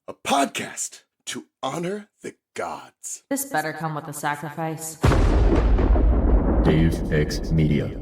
a podcast to honor the gods. This better come with a sacrifice. Dave X Media.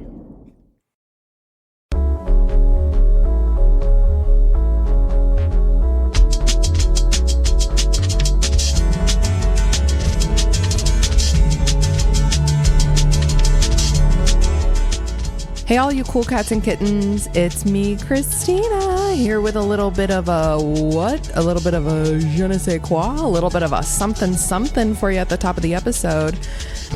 Hey all you cool cats and kittens, it's me, Christina, here with a little bit of a what? A little bit of a je ne sais quoi? A little bit of a something for you at the top of the episode.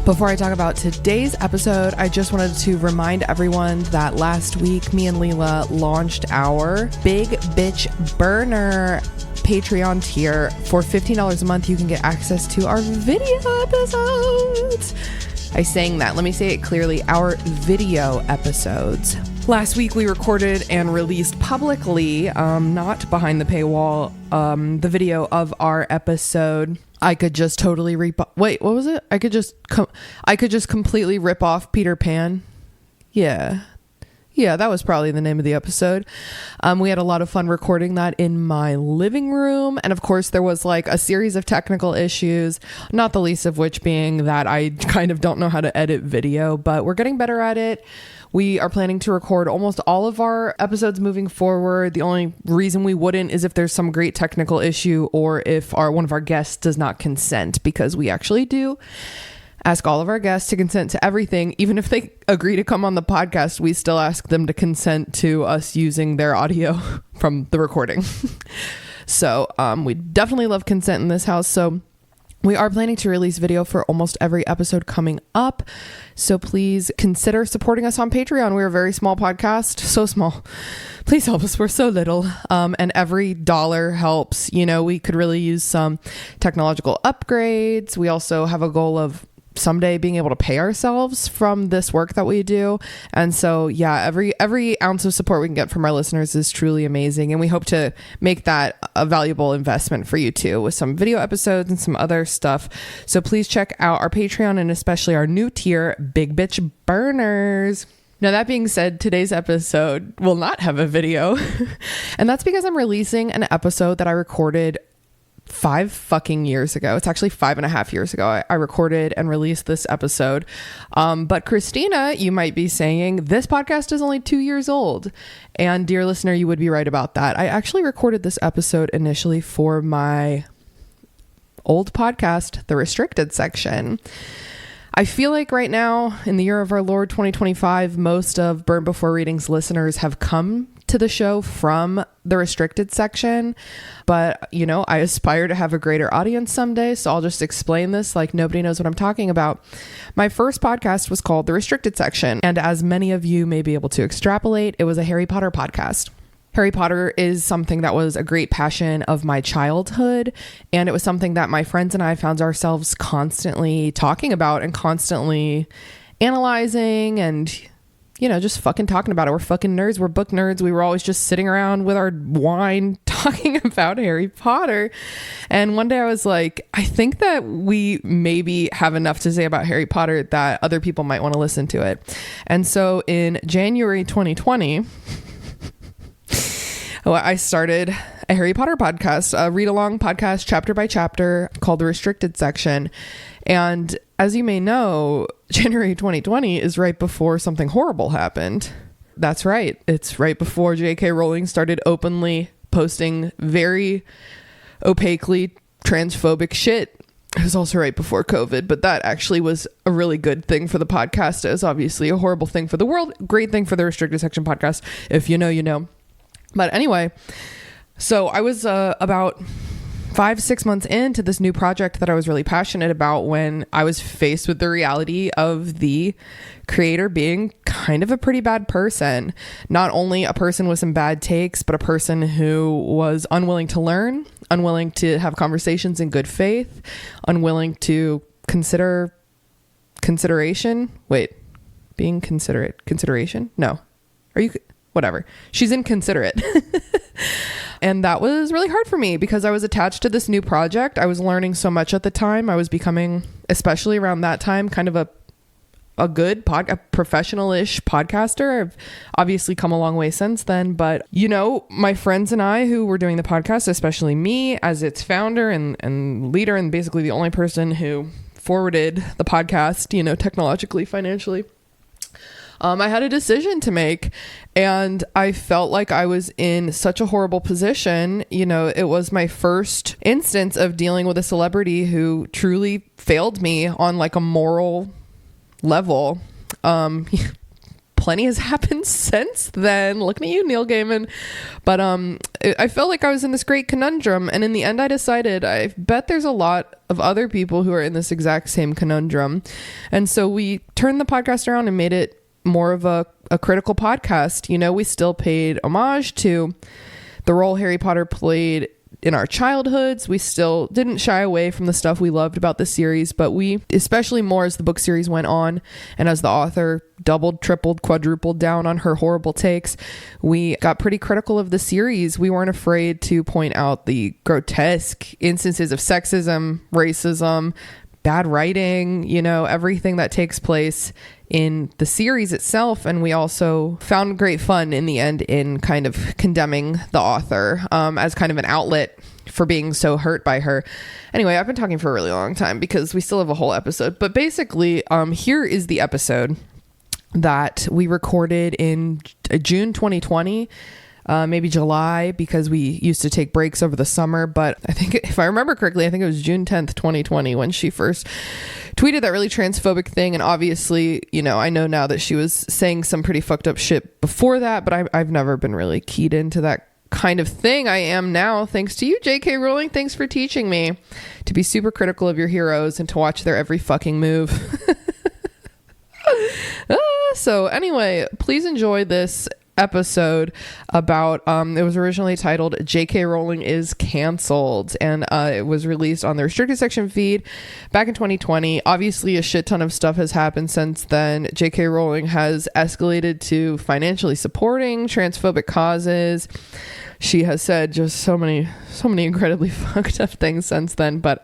Before I talk about today's episode, I just wanted to remind everyone that last week, me and Leela launched our Big Bitch Burner Patreon tier. For $15 a month, you can get access to our video episodes. I sang that. Let me say it clearly. Our video episodes. Last week we recorded and released publicly, not behind the paywall, the video of our episode. I could just totally wait, what was it? I could just completely rip off Peter Pan. Yeah, that was probably the name of the episode. We had a lot of fun recording that in my living room. And of course, there was like a series of technical issues, not the least of which being that I kind of don't know how to edit video, but we're getting better at it. We are planning to record almost all of our episodes moving forward. The only reason we wouldn't is if there's some great technical issue or if one of our guests does not consent, because we actually do ask all of our guests to consent to everything. Even if they agree to come on the podcast, we still ask them to consent to us using their audio from the recording. So we definitely love consent in this house. So we are planning to release video for almost every episode coming up. So please consider supporting us on Patreon. We're a very small podcast, so small. Please help us. We're so little. And every dollar helps. You know, we could really use some technological upgrades. We also have a goal of someday being able to pay ourselves from this work that we do. And so, yeah, every ounce of support we can get from our listeners is truly amazing. And we hope to make that a valuable investment for you too, with some video episodes and some other stuff. So please check out our Patreon and especially our new tier, Big Bitch Burners. Now, that being said, today's episode will not have a video. And that's because I'm releasing an episode that I recorded 5 fucking years ago. It's actually 5.5 years ago. I recorded and released this episode. But Christina, you might be saying, this podcast is only 2 years old. And dear listener, you would be right about that. I actually recorded this episode initially for my old podcast, The Restricted Section. I feel like right now, in the year of our Lord 2025, most of Burn Before Readings listeners have come to the show from the restricted section, but you know, I aspire to have a greater audience someday, so I'll just explain this like nobody knows what I'm talking about. My first podcast was called The Restricted Section, and as many of you may be able to extrapolate, it was a Harry Potter podcast. Harry Potter is something that was a great passion of my childhood, and it was something that my friends and I found ourselves constantly talking about and constantly analyzing and, you know, just fucking talking about it. We're fucking nerds. We're book nerds. We were always just sitting around with our wine talking about Harry Potter. And one day I was like, I think that we maybe have enough to say about Harry Potter that other people might want to listen to it. And so in January 2020, I started a Harry Potter podcast, a read-along podcast, chapter by chapter, called The Restricted Section. And as you may know, January 2020 is right before something horrible happened. That's right. It's right before JK Rowling started openly posting very opaquely transphobic shit. It was also right before COVID, but that actually was a really good thing for the podcast. It was obviously a horrible thing for the world. Great thing for the Restricted Section podcast. If you know, you know. But anyway, so I was about 5-6 months into this new project that I was really passionate about when I was faced with the reality of the creator being kind of a pretty bad person. Not only a person with some bad takes, but a person who was unwilling to learn, unwilling to have conversations in good faith, unwilling to consideration. Wait, being consideration? No. Are you... Whatever. She's inconsiderate. And that was really hard for me because I was attached to this new project. I was learning so much at the time. I was becoming, especially around that time, kind of a good a professional-ish podcaster. I've obviously come a long way since then, but my friends and I who were doing the podcast, especially me as its founder and leader, and basically the only person who forwarded the podcast, technologically, financially, I had a decision to make, and I felt like I was in such a horrible position. It was my first instance of dealing with a celebrity who truly failed me on like a moral level. Plenty has happened since then. Looking at you, Neil Gaiman. But I felt like I was in this great conundrum, and in the end I decided I bet there's a lot of other people who are in this exact same conundrum. And so we turned the podcast around and made it more of a critical podcast. We still paid homage to the role Harry Potter played in our childhoods. We still didn't shy away from the stuff we loved about the series, but we, especially more as the book series went on and as the author doubled, tripled, quadrupled down on her horrible takes, we got pretty critical of the series. We weren't afraid to point out the grotesque instances of sexism, racism, bad writing, everything that takes place in the series itself. And we also found great fun in the end in kind of condemning the author as kind of an outlet for being so hurt by her. Anyway, I've been talking for a really long time because we still have a whole episode, but basically here is the episode that we recorded in June 2020. Maybe July, because we used to take breaks over the summer. But I think, if I remember correctly, I think it was June 10th, 2020 when she first tweeted that really transphobic thing. And obviously, I know now that she was saying some pretty fucked up shit before that, but I've never been really keyed into that kind of thing. I am now, thanks to you, JK Rowling. Thanks for teaching me to be super critical of your heroes and to watch their every fucking move. So anyway, please enjoy this episode about it was originally titled JK Rowling is Cancelled, and it was released on the restricted section feed back in 2020. Obviously a shit ton of stuff has happened since then. JK Rowling has escalated to financially supporting transphobic causes. She has said just so many incredibly fucked up things since then. But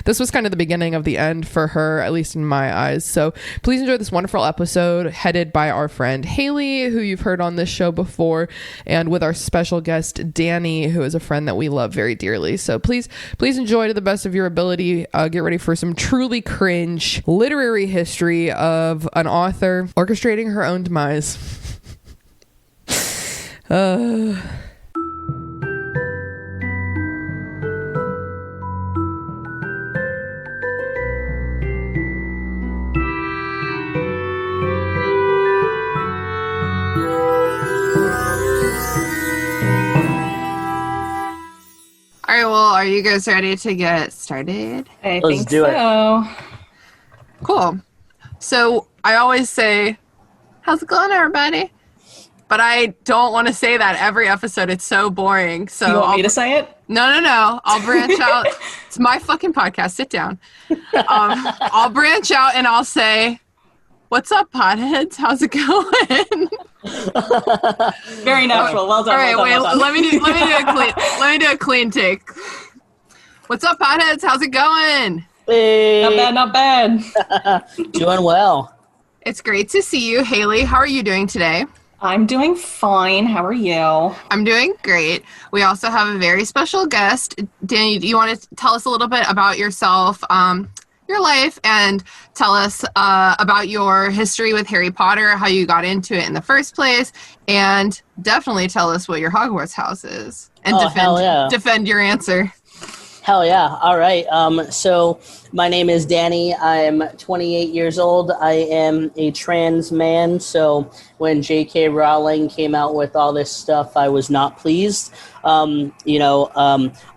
this was kind of the beginning of the end for her, at least in my eyes. So please enjoy this wonderful episode headed by our friend Haley, who you've heard on this show before, and with our special guest Danni, who is a friend that we love very dearly. So please enjoy to the best of your ability. Get ready for some truly cringe literary history of an author orchestrating her own demise. All right, well, are you guys ready to get started? Let's think do so. It. Cool. So I always say, how's it going, everybody? But I don't want to say that every episode. It's so boring. So you want me to say it? No. I'll branch out. It's my fucking podcast. Sit down. I'll branch out and I'll say, what's up, potheads? How's it going? Very natural. Well done. All right, well done. let me do a clean take. What's up, potheads? How's it going? Hey. Not bad. Doing well. It's great to see you, Haley. How are you doing today? I'm doing fine. How are you? I'm doing great. We also have a very special guest. Danny, do you want to tell us a little bit about yourself, your life, and tell us about your history with Harry Potter, how you got into it in the first place, and definitely tell us what your Hogwarts house is, and defend your answer. Hell yeah. All right. So my name is Danny. I'm 28 years old. I am a trans man. So when JK Rowling came out with all this stuff, I was not pleased. I've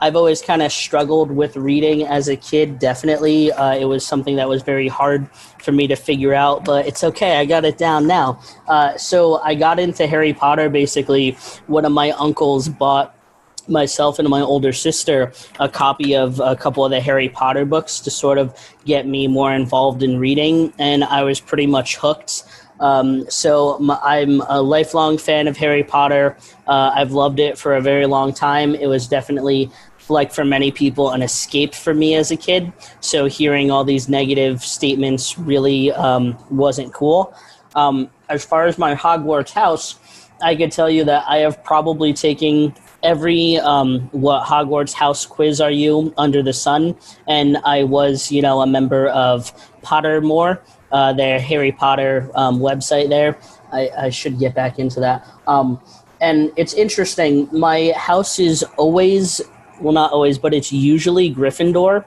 always kind of struggled with reading as a kid. Definitely. It was something that was very hard for me to figure out, but it's okay. I got it down now. So I got into Harry Potter. Basically, one of my uncles bought myself and my older sister a copy of a couple of the Harry Potter books to sort of get me more involved in reading, and I was pretty much hooked. I'm a lifelong fan of Harry Potter. I've loved it for a very long time. It was definitely like for many people, an escape for me as a kid. So hearing all these negative statements really wasn't cool. As far as my Hogwarts house, I could tell you that I have probably taken every what Hogwarts house quiz are you under the sun, and I was, a member of Pottermore, their Harry Potter website there. I should get back into that. And it's interesting, my house is always, well, not always, but it's usually Gryffindor.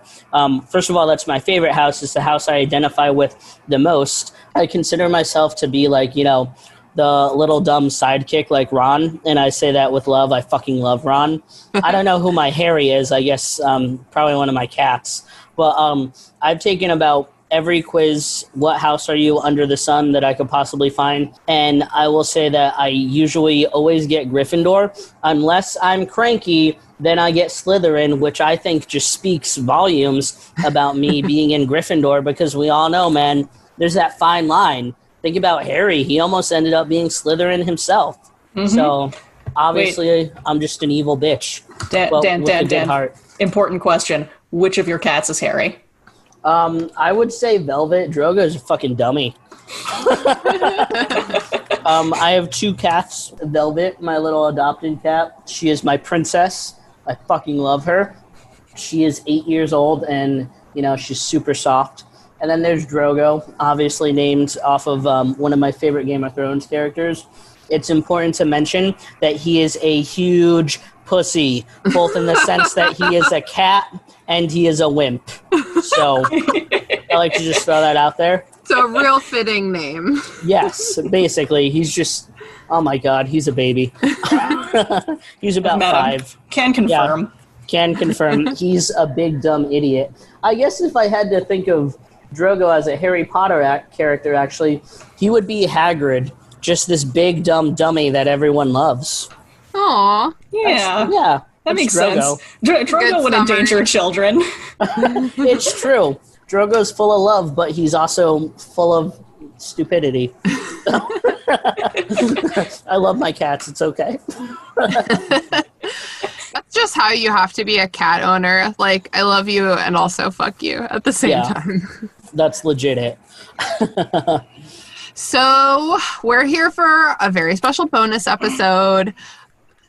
First of all, that's my favorite house. It's the house I identify with the most. I consider myself to be like, the little dumb sidekick like Ron, and I say that with love. I fucking love Ron. I don't know who my Harry is. I guess probably one of my cats. But I've taken about every quiz, what house are you under the sun, that I could possibly find. And I will say that I usually always get Gryffindor. Unless I'm cranky, then I get Slytherin, which I think just speaks volumes about me being in Gryffindor, because we all know, man, there's that fine line. Think about Harry. He almost ended up being Slytherin himself. Mm-hmm. So obviously I'm just an evil bitch. Dan, heart. Important question. Which of your cats is Harry? I would say Velvet. Drogo is a fucking dummy. I have two cats. Velvet, my little adopted cat. She is my princess. I fucking love her. She is 8 years old, and, she's super soft. And then there's Drogo, obviously named off of one of my favorite Game of Thrones characters. It's important to mention that he is a huge pussy, both in the sense that he is a cat and he is a wimp. So I like to just throw that out there. It's a real fitting name. Yes, basically. He's just, oh my God, he's a baby. He's about 5. Can confirm. Yeah, can confirm. He's a big, dumb idiot. I guess if I had to think of Drogo as a Harry Potter character, actually, he would be Hagrid, just this big, dumb dummy that everyone loves. Aww. Yeah. That makes sense. Drogo would endanger children. It's true. Drogo's full of love, but he's also full of stupidity. I love my cats. It's okay. That's just how you have to be a cat owner. Like, I love you and also fuck you at the same time. That's legit it. So we're here for a very special bonus episode.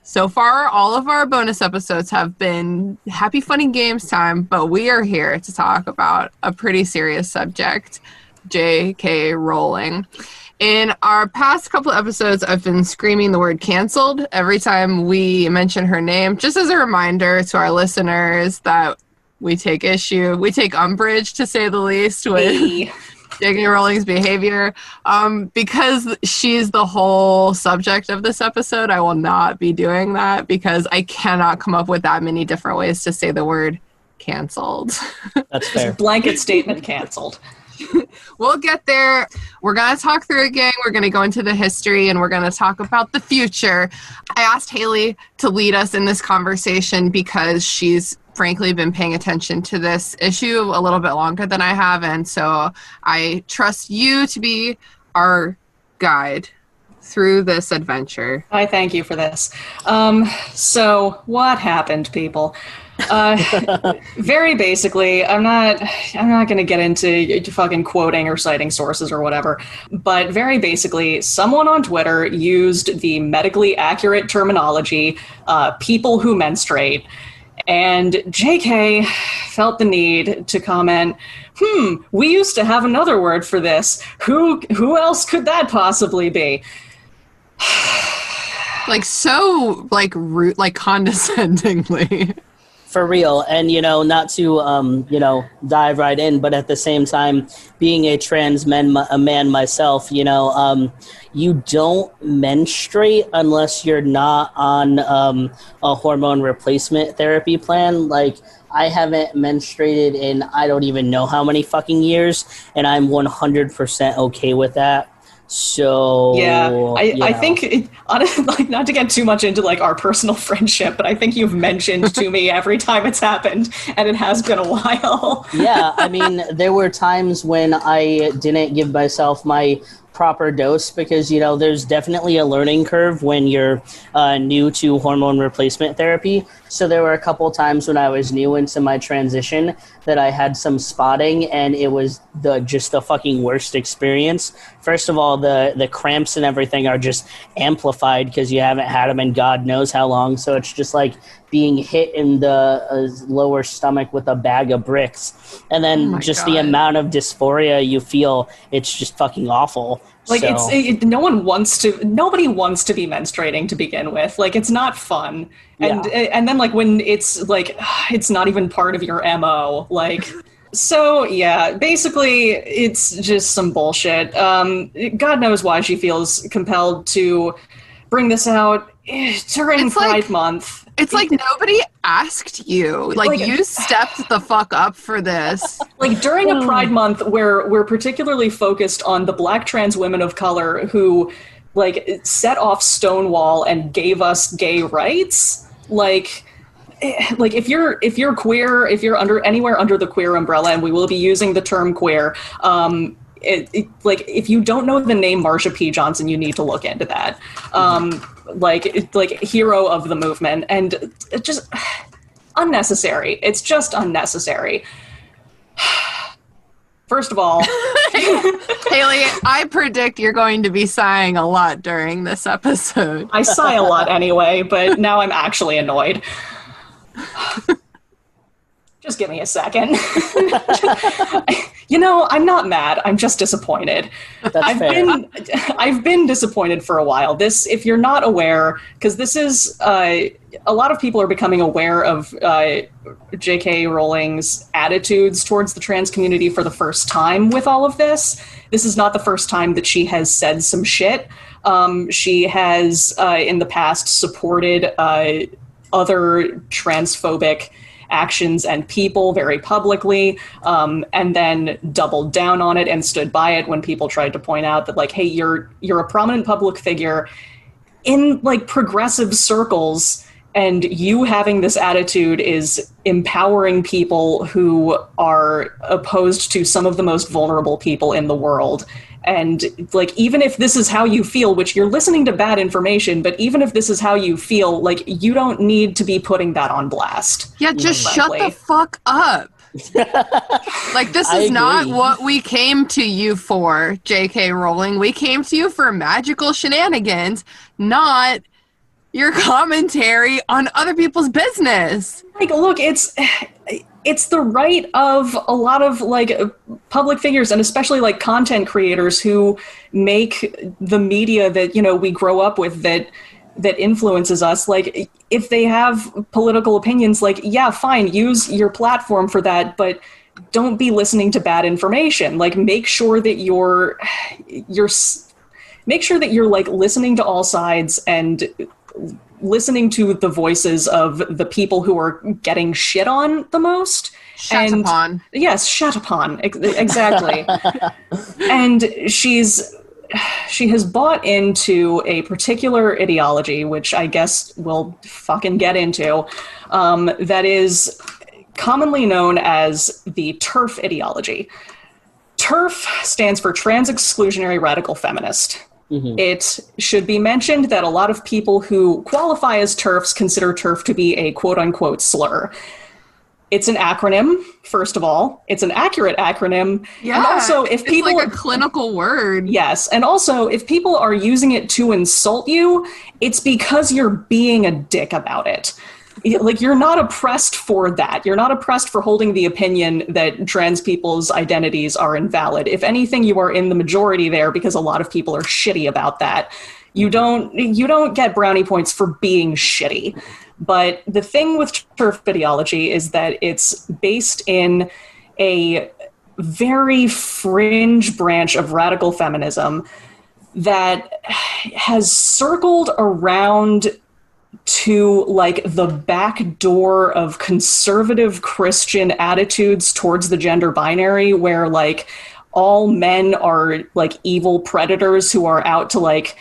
So far, all of our bonus episodes have been happy, fun, and games time, but we are here to talk about a pretty serious subject, JK Rowling. In our past couple episodes, I've been screaming the word canceled every time we mention her name, just as a reminder to our listeners that we take umbrage, to say the least, with JK Rowling's behavior. Because she's the whole subject of this episode, I will not be doing that, because I cannot come up with that many different ways to say the word canceled. That's fair. Blanket statement canceled. We'll get there. We're going to talk through it again. We're going to go into the history, and we're going to talk about the future. I asked Haley to lead us in this conversation because she's frankly been paying attention to this issue a little bit longer than I have, and so I trust you to be our guide through this adventure. I thank you for this. So what happened, people? Very basically, I'm not going to get into fucking quoting or citing sources or whatever, but very basically, someone on Twitter used the medically accurate terminology, people who menstruate, and JK felt the need to comment, we used to have another word for this. Who else could that possibly be? Rude, condescendingly. For real. And, not to, dive right in, but at the same time, being a trans man myself, you don't menstruate unless you're not on a hormone replacement therapy plan. Like, I haven't menstruated in I don't even know how many fucking years, and I'm 100% okay with that. So I think honestly, not to get too much into our personal friendship, but I think you've mentioned to me every time it's happened, and it has been a while. Yeah, I mean, there were times when I didn't give myself my proper dose because, you know, there's definitely a learning curve when you're new to hormone replacement therapy. So there were a couple times when I was new into my transition that I had some spotting, and it was just the fucking worst experience. First of all, the cramps and everything are just amplified because you haven't had them in God knows how long. So it's just like being hit in the lower stomach with a bag of bricks. And then the amount of dysphoria you feel, it's just fucking awful. Like, nobody wants to be menstruating to begin with. Like, it's not fun. And then, like, when it's, like, it's not even part of your MO. Like, so, yeah, basically, it's just some bullshit. God knows why she feels compelled to bring this out during Pride Month. It's like nobody asked you. Like you stepped the fuck up for this. Like during a Pride Month where we're particularly focused on the Black trans women of color who like set off Stonewall and gave us gay rights. Like if you're queer, if you're anywhere under the queer umbrella, and we will be using the term queer, like if you don't know the name Marsha P. Johnson, you need to look into that. Like hero of the movement, and it just unnecessary. It's just unnecessary. First of all, Haley, I predict you're going to be sighing a lot during this episode. I sigh a lot anyway, but now I'm actually annoyed. Just give me a second. You know, I'm not mad. I'm just disappointed. I've been disappointed for a while. This, if you're not aware, because this is a lot of people are becoming aware of JK Rowling's attitudes towards the trans community for the first time with all of this. This is not the first time that she has said some shit. She has in the past supported other transphobic actions and people very publicly, and then doubled down on it and stood by it when people tried to point out that, like, hey, you're a prominent public figure in like progressive circles, and you having this attitude is empowering people who are opposed to some of the most vulnerable people in the world. And like, even if this is how you feel, which you're listening to bad information, but even if this is how you feel, like, you don't need to be putting that on blast. Yeah, just shut the fuck up. Like, this is not what we came to you for, JK Rowling. We came to you for magical shenanigans, not your commentary on other people's business. Like, look, it's the right of a lot of like public figures, and especially like content creators who make the media that, you know, we grow up with, that influences us. Like, if they have political opinions, like, yeah, fine, use your platform for that, but don't be listening to bad information. Like, make sure that you're like listening to all sides and listening to the voices of the people who are getting shit on the most. Shut upon. Yes, shut upon. Exactly. And she has bought into a particular ideology, which I guess we'll fucking get into, that is commonly known as the TERF ideology. TERF stands for Trans Exclusionary Radical Feminist. Mm-hmm. It should be mentioned that a lot of people who qualify as TERFs consider TERF to be a quote-unquote slur. It's an acronym, first of all. It's an accurate acronym. Yeah, and also, if people, it's like a clinical word. Yes, and also, if people are using it to insult you, it's because you're being a dick about it. Like, you're not oppressed for that. You're not oppressed for holding the opinion that trans people's identities are invalid. If anything, you are in the majority there because a lot of people are shitty about that. You don't get brownie points for being shitty. But the thing with TERF ideology is that it's based in a very fringe branch of radical feminism that has circled around to like the back door of conservative Christian attitudes towards the gender binary, where like all men are like evil predators who are out to like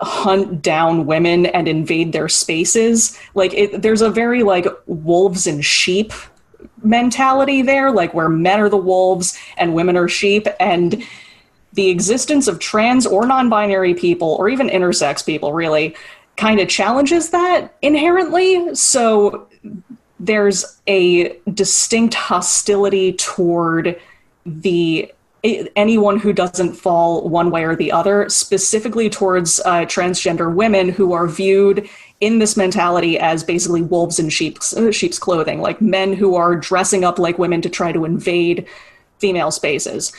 hunt down women and invade their spaces. Like, there's a very like wolves and sheep mentality there, like where men are the wolves and women are sheep. And the existence of trans or non-binary people, or even intersex people, really, kind of challenges that inherently. So there's a distinct hostility toward anyone who doesn't fall one way or the other, specifically towards transgender women who are viewed in this mentality as basically wolves in sheep's clothing, like men who are dressing up like women to try to invade female spaces,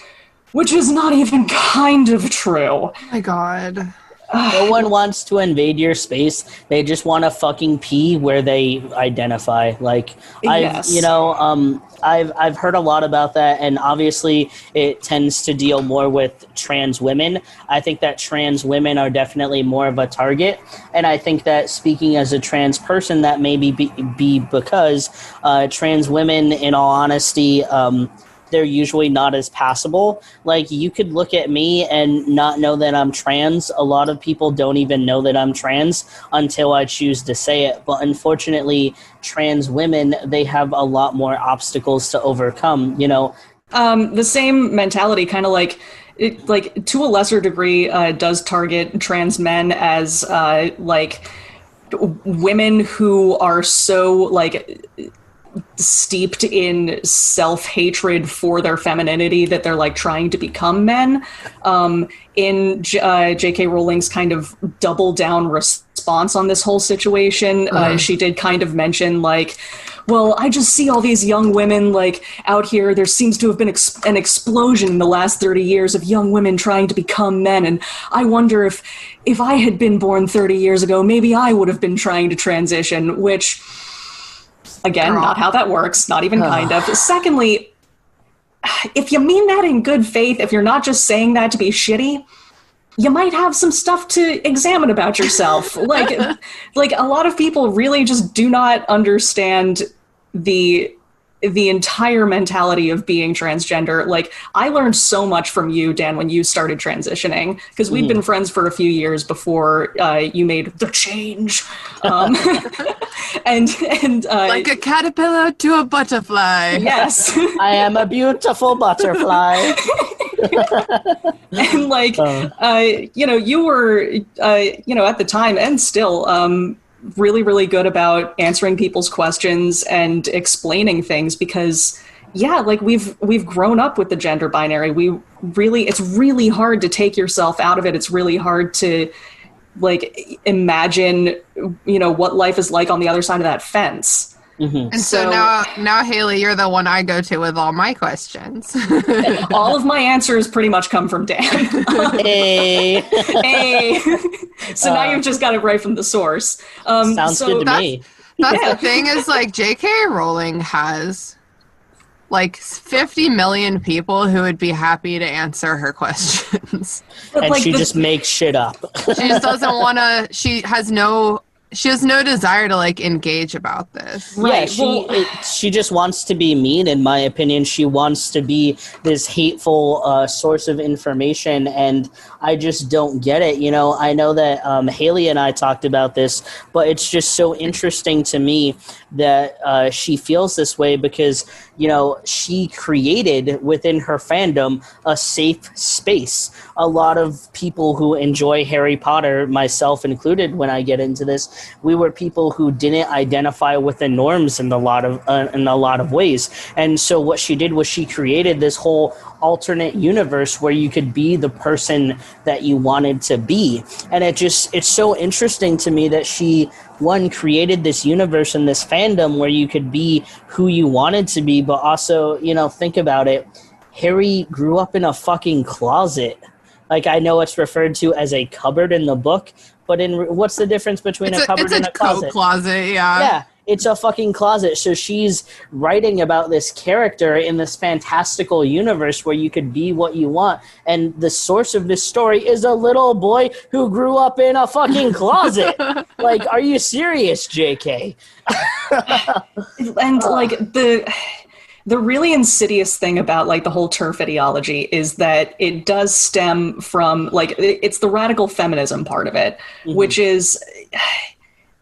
which is not even kind of true. Oh my God. No one wants to invade your space. They just want to fucking pee where they identify. Like, Yes. I've heard a lot about that, and obviously it tends to deal more with trans women. I think that trans women are definitely more of a target, and I think that speaking as a trans person, that may be because trans women, in all honesty, they're usually not as passable. Like, you could look at me and not know that I'm trans. A lot of people don't even know that I'm trans until I choose to say it. But unfortunately, trans women, they have a lot more obstacles to overcome, you know. The same mentality, kind of like to a lesser degree, does target trans men as like women who are so like steeped in self-hatred for their femininity that they're like trying to become men. In JK Rowling's kind of double down response on this whole situation, she did kind of mention like, well, I just see all these young women like out here. There seems to have been an explosion in the last 30 years of young women trying to become men. And I wonder if I had been born 30 years ago, maybe I would have been trying to transition, which, again, not how that works, not even kind of. Secondly, if you mean that in good faith, if you're not just saying that to be shitty, you might have some stuff to examine about yourself. like a lot of people really just do not understand the entire mentality of being transgender. Like, I learned so much from you, Dan, when you started transitioning, because we'd been friends for a few years before you made the change. And Like a caterpillar to a butterfly. yes. I am a beautiful butterfly. And like, you were, at the time and still, really, really good about answering people's questions and explaining things because, yeah, like we've grown up with the gender binary. It's really hard to take yourself out of it. It's really hard to like imagine, what life is like on the other side of that fence. And so now, Haley, you're the one I go to with all my questions. All of my answers pretty much come from Dan. Hey. Hey. So now you've just got it right from the source. Sounds good to me. That's the thing is, like, JK Rowling has like 50 million people who would be happy to answer her questions. But, And like, she just makes shit up. She just doesn't want to, she has no desire to like engage about this. Yeah, she just wants to be mean, in my opinion. She wants to be this hateful source of information, and I just don't get it. I know that Haley and I talked about this, but it's just so interesting to me that she feels this way because, she created within her fandom a safe space. A lot of people who enjoy Harry Potter, myself included when I get into this, we were people who didn't identify with the norms in a lot of ways. And so what she did was she created this whole alternate universe where you could be the person that you wanted to be. And it's so interesting to me that she created this universe and this fandom where you could be who you wanted to be, but also, think about it. Harry grew up in a fucking closet. Like, I know it's referred to as a cupboard in the book, but what's the difference between a cupboard and a closet? It's a closet, yeah. Yeah, it's a fucking closet. So she's writing about this character in this fantastical universe where you could be what you want. And the source of this story is a little boy who grew up in a fucking closet. Like, are you serious, JK? And like the really insidious thing about like the whole TERF ideology is that it does stem from like it's the radical feminism part of it, which is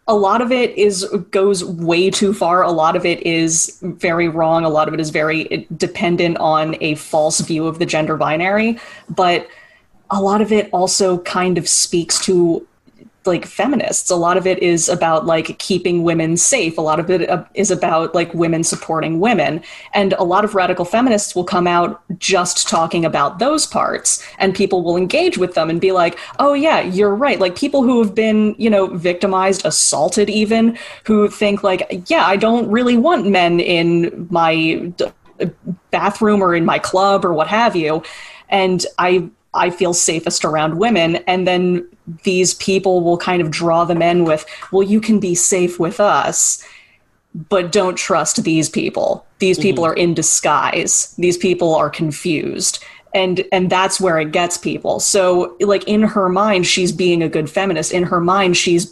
a lot of it goes way too far. A lot of it is very wrong. A lot of it is very dependent on a false view of the gender binary. But a lot of it also kind of speaks to like feminists. A lot of it is about like keeping women safe. A lot of it is about like women supporting women. And a lot of radical feminists will come out just talking about those parts, and people will engage with them and be like, oh yeah, you're right. Like people who have been, victimized, assaulted even, who think like, yeah, I don't really want men in my bathroom or in my club or what have you. And I feel safest around women. And then these people will kind of draw them in with, well, you can be safe with us, but don't trust these people. These people are in disguise. These people are confused. And that's where it gets people. So like in her mind, she's being a good feminist. In her mind, she's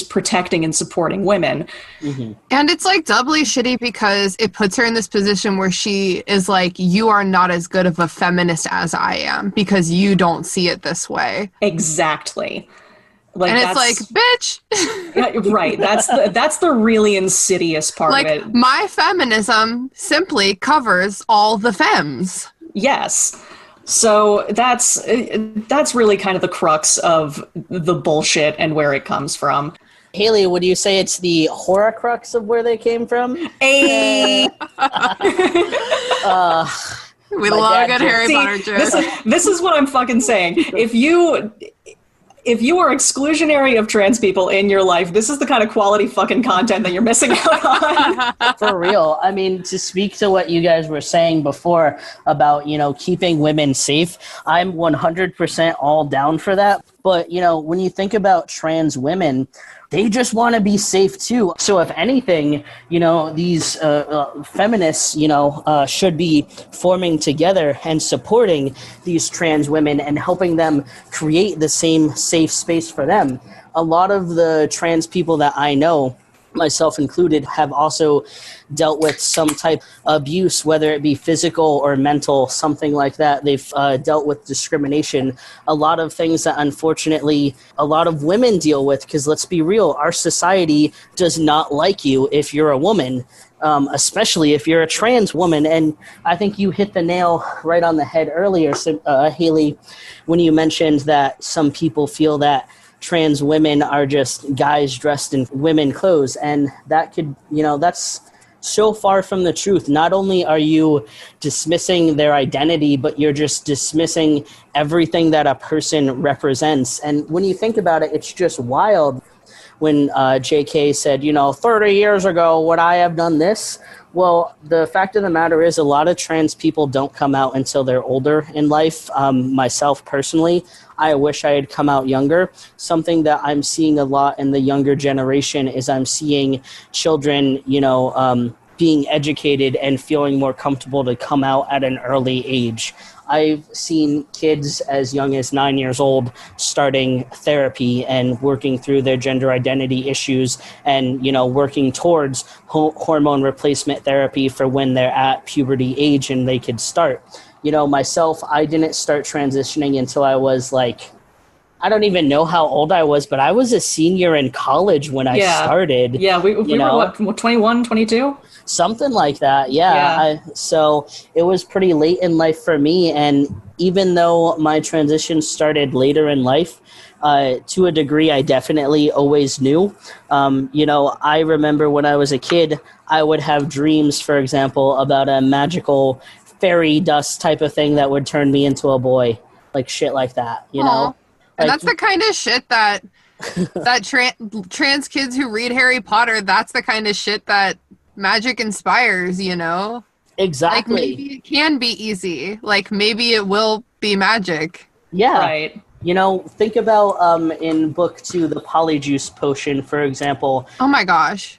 protecting and supporting women. And it's like doubly shitty because it puts her in this position where she is like, you are not as good of a feminist as I am because you don't see it this way. Exactly. Like, and it's like, bitch. Yeah, right. That's the really insidious part like, of it. My feminism simply covers all the femmes. Yes. So that's really kind of the crux of the bullshit and where it comes from. Haley, would you say it's the horcrux of where they came from? Hey. We love a good Harry Potter joke. This is what I'm fucking saying. If you are exclusionary of trans people in your life, this is the kind of quality fucking content that you're missing out on. For real. I mean, to speak to what you guys were saying before about, keeping women safe, I'm 100% all down for that. But, when you think about trans women, they just want to be safe too. So if anything, these feminists, should be forming together and supporting these trans women and helping them create the same safe space for them. A lot of the trans people that I know, myself included, have also dealt with some type of abuse, whether it be physical or mental, something like that. They've dealt with discrimination, a lot of things that unfortunately a lot of women deal with, because let's be real, our society does not like you if you're a woman, especially if you're a trans woman. And I think you hit the nail right on the head earlier, Haley, when you mentioned that some people feel that trans women are just guys dressed in women clothes, and that could, that's so far from the truth. Not only are you dismissing their identity, but you're just dismissing everything that a person represents. And when you think about it, it's just wild. When JK said, 30 years ago, would I have done this? Well, the fact of the matter is a lot of trans people don't come out until they're older in life. Myself personally, I wish I had come out younger. Something that I'm seeing a lot in the younger generation is I'm seeing children, being educated and feeling more comfortable to come out at an early age. I've seen kids as young as 9 years old starting therapy and working through their gender identity issues and, working towards hormone replacement therapy for when they're at puberty age and they could start. Myself, I didn't start transitioning until I was I don't even know how old I was, but I was a senior in college when I started. Yeah, we were, what, 21, 22? Something like that, yeah. So it was pretty late in life for me, and even though my transition started later in life, to a degree, I definitely always knew. I remember when I was a kid, I would have dreams, for example, about a magical fairy dust type of thing that would turn me into a boy, like shit like that, know? And that's the kind of shit that trans kids who read Harry Potter, that's the kind of shit that magic inspires, Exactly. Like, maybe it can be easy. Like, maybe it will be magic. Yeah. Right. Think about in book 2, the Polyjuice potion, for example. Oh my gosh.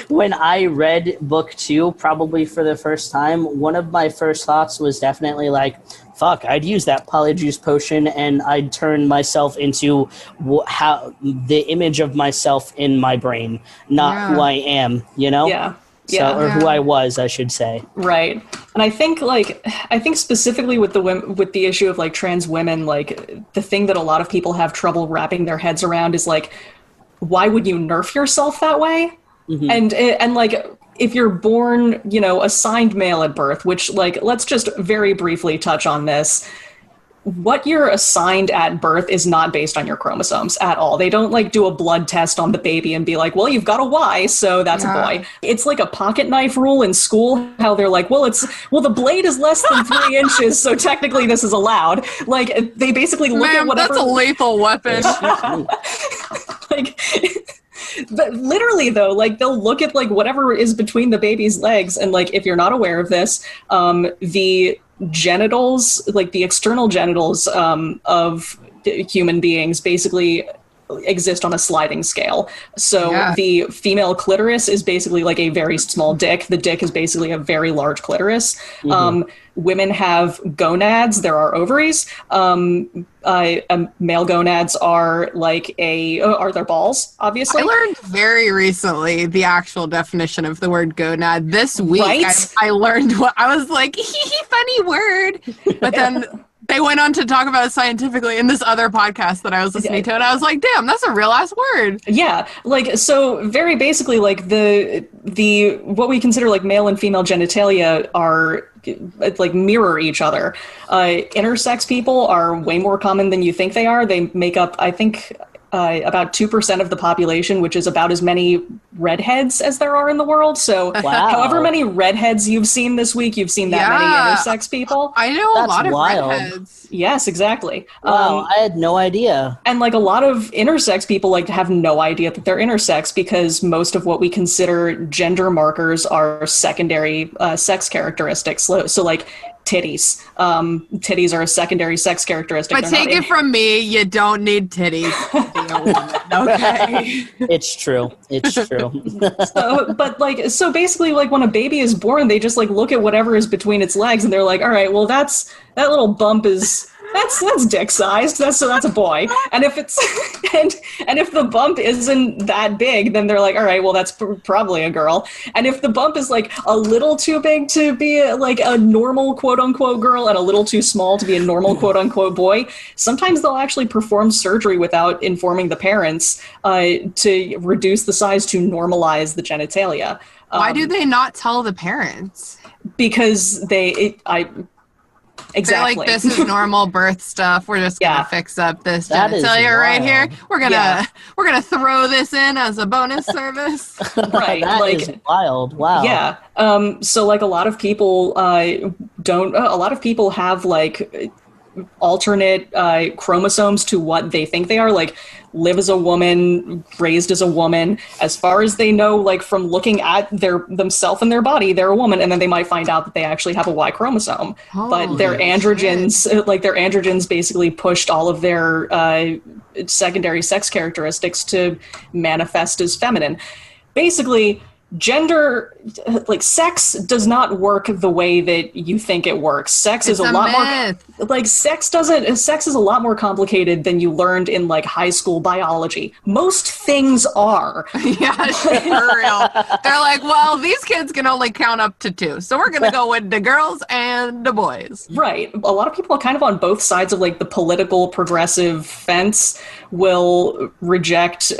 When I read book 2, probably for the first time, one of my first thoughts was definitely like, fuck, I'd use that Polyjuice potion and I'd turn myself into the image of myself in my brain, not who I am, Yeah. Or who I was, I should say. Right. And I think specifically with the issue of trans women, the thing that a lot of people have trouble wrapping their heads around is why would you nerf yourself that way? Mm-hmm. And if you're born, assigned male at birth, which let's just very briefly touch on this. what you're assigned at birth is not based on your chromosomes at all. They don't like do a blood test on the baby and be like, well, you've got a Y, so that's a boy. It's like a pocket knife rule in school, how they're like, well, the blade is less than 3 inches, so technically this is allowed. Like, they basically look at whatever. That's a lethal weapon. Like, but literally though, like they'll look at like whatever is between the baby's legs, and like if you're not aware of this, the genitals, like the external genitals of human beings, basically exist on a sliding scale. So the female clitoris is basically like a very small dick. The dick is basically a very large clitoris. Women have gonads. There are ovaries. Male gonads are like are their balls, obviously. I learned very recently the actual definition of the word gonad this week. Right? I learned what I was like, funny word. But then they went on to talk about it scientifically in this other podcast that I was listening to, and I was like, damn, that's a real ass word. Yeah, like, so very basically, like the what we consider like male and female genitalia are like mirror each other. Intersex people are way more common than you think they are. They make up, I think, about 2% of the population, which is about as many redheads as there are in the world. So however many redheads you've seen this week, you've seen that many intersex people. I know a lot of redheads. Yes, exactly. Wow, I had no idea. And like a lot of intersex people like have no idea that they're intersex, because most of what we consider gender markers are secondary sex characteristics. So like titties. Titties are a secondary sex characteristic. But take it from me, you don't need titties to be a woman, okay? It's true. It's true. So basically, like when a baby is born, they just like look at whatever is between its legs, and they're like, all right, well that little bump is that's dick sized. That's a boy. And if it's and if the bump isn't that big, then they're like, all right, well that's probably a girl. And if the bump is like a little too big to be like a normal quote unquote girl and a little too small to be a normal quote unquote boy, sometimes they'll actually perform surgery without informing the parents to reduce the size to normalize the genitalia. Why do they not tell the parents? Because exactly. They're like, this is normal birth stuff. We're just gonna fix up this genitalia right here. We're gonna throw this in as a bonus service. Right. That is wild. Wow. Yeah. So like a lot of people have like alternate chromosomes to what they think they are, like live as a woman, raised as a woman. As far as they know, like from looking at themselves and their body, they're a woman, and then they might find out that they actually have a Y chromosome. But their androgens basically pushed all of their secondary sex characteristics to manifest as feminine. Basically, gender, like sex does not work the way that you think it works. Sex is a lot more like sex is a lot more complicated than you learned in like high school biology. Most things are. Yeah, for real. They're like, well, these kids can only count up to 2, so we're gonna go with the girls and the boys. Right. A lot of people are kind of on both sides of like the political progressive fence. Will reject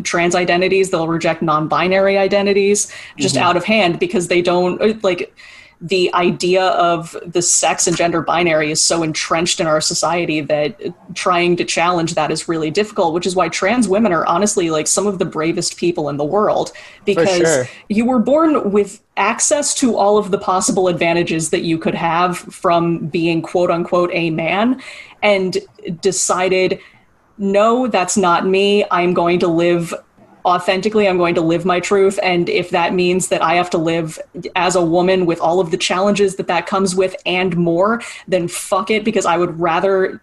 trans identities. They'll reject non-binary identities just out of hand, because they don't like the idea of the sex and gender binary is so entrenched in our society that trying to challenge that is really difficult, which is why trans women are honestly like some of the bravest people in the world, because you were born with access to all of the possible advantages that you could have from being quote unquote a man, and decided, no, that's not me. I'm going to live authentically. I'm going to live my truth. And if that means that I have to live as a woman with all of the challenges that comes with and more, then fuck it, because I would rather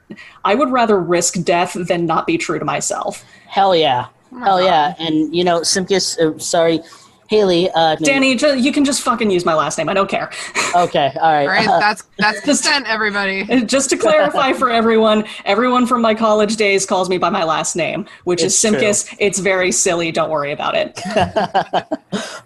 risk death than not be true to myself. Hell yeah. Hell yeah. And, you know, Simkus, sorry, Haley. Danny, you can just fucking use my last name. I don't care. Okay, all right. All right, that's consent, everybody. Just to clarify for everyone from my college days calls me by my last name, which is Simkus. It's very silly. Don't worry about it.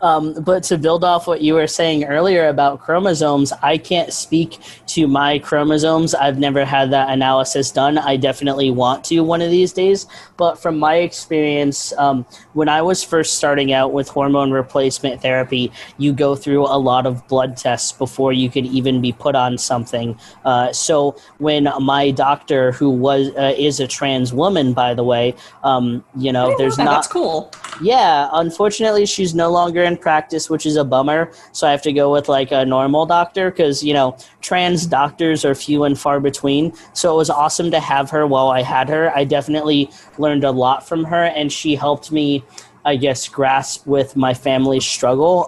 But to build off what you were saying earlier about chromosomes, I can't speak to my chromosomes. I've never had that analysis done. I definitely want to one of these days. But from my experience, when I was first starting out with hormone replacement replacement therapy, you go through a lot of blood tests before you could even be put on something. So when my doctor, who is a trans woman, by the way, there's not. That's cool. Yeah, unfortunately, she's no longer in practice, which is a bummer. So I have to go with like a normal doctor because, trans doctors are few and far between. So it was awesome to have her while I had her. I definitely learned a lot from her, and she helped me, I guess, grasp with my family's struggle.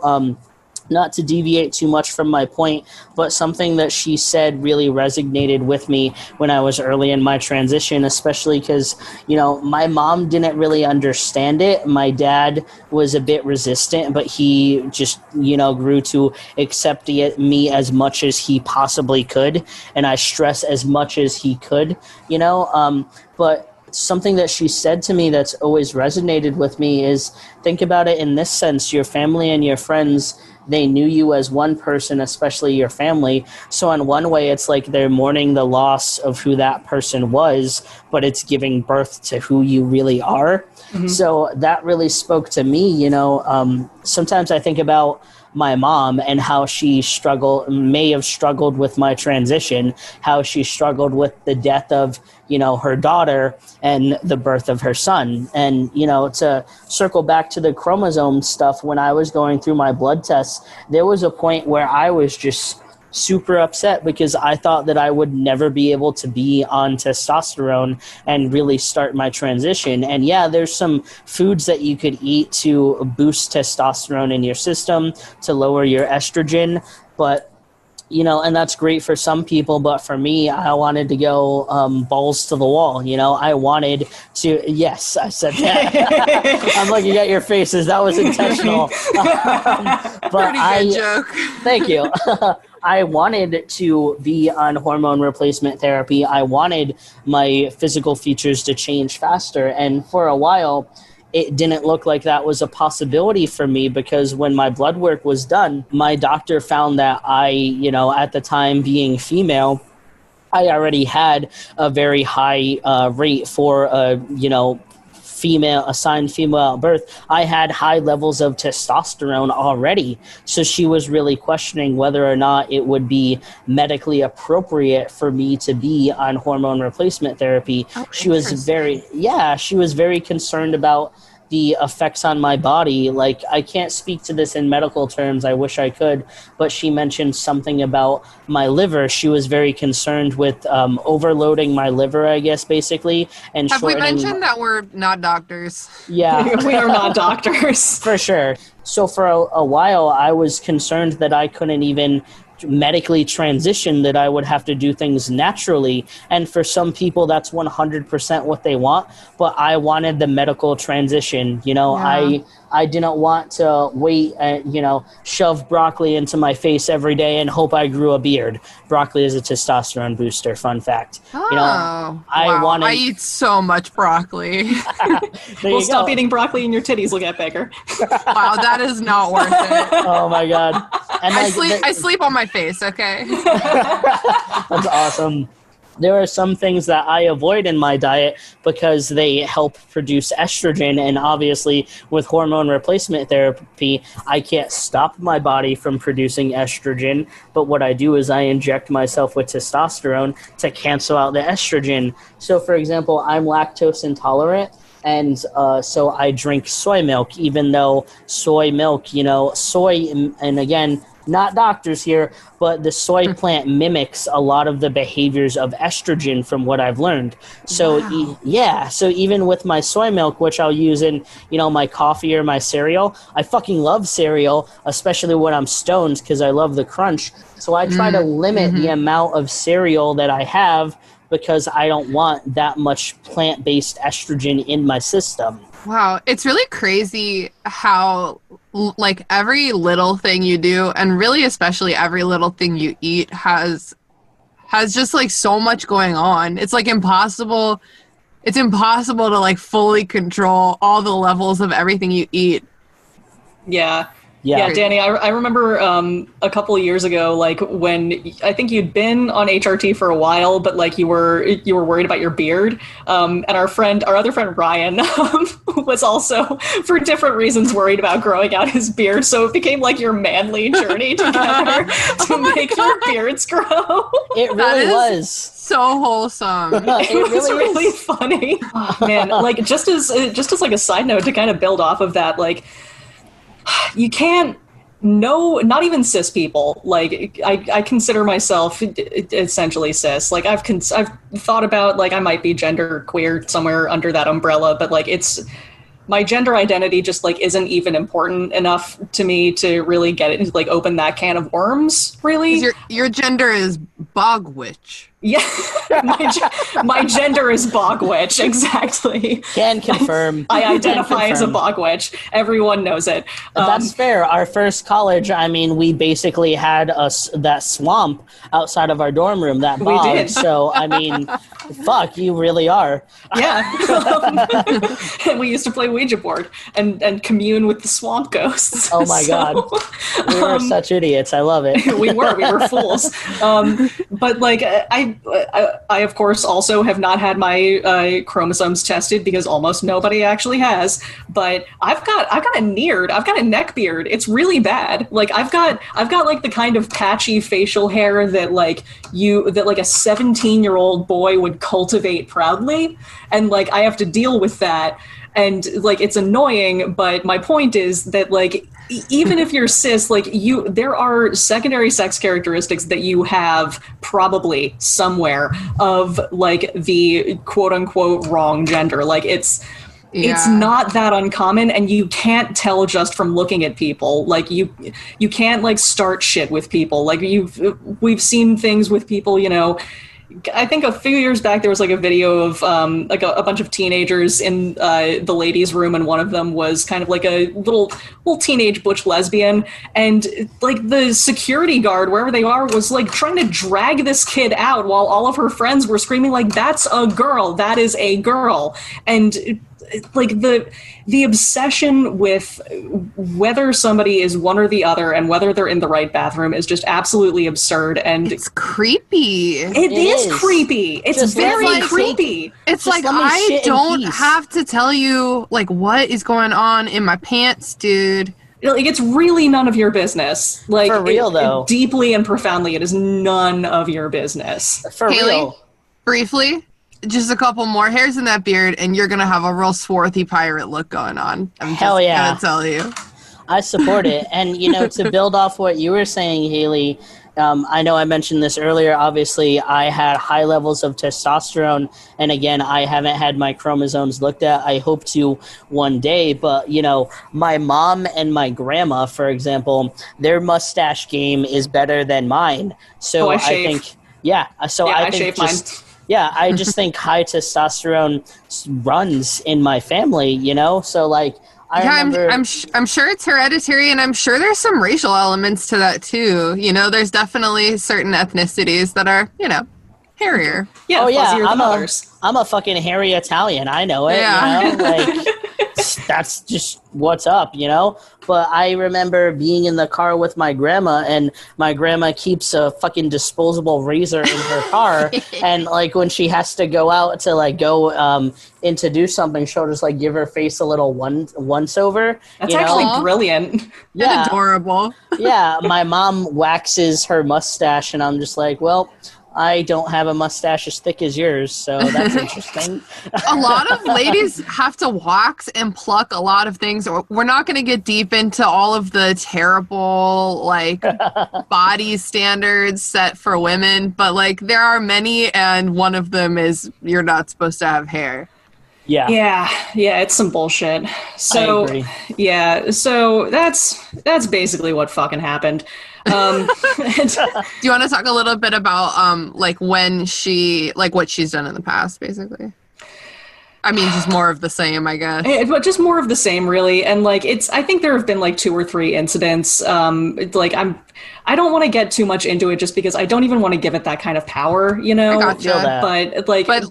Not to deviate too much from my point, but something that she said really resonated with me when I was early in my transition, especially because, my mom didn't really understand it. My dad was a bit resistant, but he just, grew to accept me as much as he possibly could. And I stress as much as he could, but something that she said to me that's always resonated with me is, think about it in this sense: your family and your friends, they knew you as one person, especially your family. So in one way, it's like they're mourning the loss of who that person was, but it's giving birth to who you really are. Mm-hmm. So that really spoke to me. Sometimes I think about my mom and how she may have struggled with my transition, how she struggled with the death of, her daughter and the birth of her son. And, to circle back to the chromosome stuff, when I was going through my blood tests, there was a point where I was just super upset because I thought that I would never be able to be on testosterone and really start my transition. And yeah, there's some foods that you could eat to boost testosterone in your system, to lower your estrogen, but and that's great for some people, but for me, I wanted to go balls to the wall. I wanted to. Yes, I said that. I'm looking at your faces. That was intentional. But pretty good joke. Thank you. I wanted to be on hormone replacement therapy. I wanted my physical features to change faster, and for a while, it didn't look like that was a possibility for me, because when my blood work was done, my doctor found that I, at the time being female, I already had a very high rate for, assigned female at birth. I had high levels of testosterone already. So she was really questioning whether or not it would be medically appropriate for me to be on hormone replacement therapy. She was very concerned about the effects on my body. Like, I can't speak to this in medical terms. I wish I could, but she mentioned something about my liver. She was very concerned with overloading my liver, I guess, basically. And have we mentioned that we're not doctors? Yeah. We are not doctors. For sure. So for a while, I was concerned that I couldn't even medically transition, that I would have to do things naturally. And for some people, that's 100% what they want. But I wanted the medical transition. I didn't want to wait and, shove broccoli into my face every day and hope I grew a beard. Broccoli is a testosterone booster, fun fact. I eat so much broccoli. We'll stop eating broccoli and your titties will get bigger. Wow, that is not worth it. Oh my God. And I sleep on my face, okay? That's awesome. There are some things that I avoid in my diet because they help produce estrogen, and obviously with hormone replacement therapy, I can't stop my body from producing estrogen, but what I do is I inject myself with testosterone to cancel out the estrogen. So for example, I'm lactose intolerant, and so I drink soy milk, even though soy milk, soy, and again, not doctors here, but the soy plant mimics a lot of the behaviors of estrogen from what I've learned. So, so even with my soy milk, which I'll use in, my coffee or my cereal, I fucking love cereal, especially when I'm stoned because I love the crunch. So I try to limit the amount of cereal that I have because I don't want that much plant-based estrogen in my system. Wow, it's really crazy how every little thing you do, and really especially every little thing you eat, has just so much going on. It's impossible. It's impossible to fully control all the levels of everything you eat. Yeah. Yeah, Danny, I remember a couple of years ago, like when I think you'd been on HRT for a while, but like you were worried about your beard. And our other friend Ryan, was also for different reasons worried about growing out his beard. So it became like your manly journey together to make your beards grow. It really was. So wholesome. It was really funny. Oh, man, like just as like a side note to kind of build off of that, like you can't not even cis people. Like I consider myself essentially cis. Like I've thought about like I might be gender queer somewhere under that umbrella, but like my gender identity just like isn't even important enough to me to really get it, like open that can of worms, really. Your gender is bog witch. Yeah, my gender is bog witch, exactly. Can confirm. I identify as a bog witch. Everyone knows it. That's fair. Our first college, I mean, we basically had that swamp outside of our dorm room, that bog. We did. So, I mean, fuck, you really are. Yeah. And we used to play Ouija board and commune with the swamp ghosts. Oh my God. We were such idiots. I love it. We were fools. But like I of course also have not had my chromosomes tested because almost nobody actually has. But I've got a neck beard. It's really bad. Like I've got like the kind of patchy facial hair that like a 17-year-old boy would cultivate proudly, and like I have to deal with that. And like it's annoying, but my point is that like even if you're cis, like there are secondary sex characteristics that you have probably somewhere of like the quote unquote wrong gender. Like it's not that uncommon, and you can't tell just from looking at people. Like you can't like start shit with people. Like we've seen things with people, you know. I think a few years back there was like a video of like a bunch of teenagers in the ladies' room, and one of them was kind of like a little teenage butch lesbian, and like the security guard wherever they are was like trying to drag this kid out while all of her friends were screaming like, "That's a girl, that is a girl," and like the obsession with whether somebody is one or the other and whether they're in the right bathroom is just absolutely absurd, and it's creepy. It is creepy. It's just very creepy. It's like I don't have to tell you like what is going on in my pants, dude. Like it's really none of your business. Like for real though, deeply and profoundly, it is none of your business. For Haley, real. Briefly. Just a couple more hairs in that beard, and you're gonna have a real swarthy pirate look going on. I'm Hell just yeah. gonna tell you. I support it. And, you know, to build off what you were saying, Haley, I know I mentioned this earlier. Obviously, I had high levels of testosterone. And again, I haven't had my chromosomes looked at. I hope to one day. But, you know, my mom and my grandma, for example, their mustache game is better than mine. So I think, so I think shave mine. Yeah, I just think high testosterone runs in my family, you know? So, like, I'm sure it's hereditary, and I'm sure there's some racial elements to that, too. You know, there's definitely certain ethnicities that are, you know, hairier. Yeah, I'm a fucking hairy Italian. I know it, you know? Like, that's just what's up, you know? But I remember being in the car with my grandma, and my grandma keeps a fucking disposable razor in her car, and like when she has to go out to like go in to do something, she'll just like give her face a little once over. That's actually brilliant. Yeah, and adorable. Yeah, my mom waxes her mustache, and I'm just like, well, I don't have a mustache as thick as yours, so that's interesting. A lot of ladies have to wax and pluck a lot of things. We're not going to get deep into all of the terrible, like, body standards set for women, but, like, there are many, and one of them is you're not supposed to have hair. Yeah, it's some bullshit. So, I agree. Yeah, so that's basically what fucking happened. Do you want to talk a little bit about like when she, like what she's done in the past, basically? I mean, just more of the same, I guess. But just more of the same, really. And like, I think there have been like 2 or 3 incidents. I don't want to get too much into it just because I don't even want to give it that kind of power, you know? I gotcha. But like, But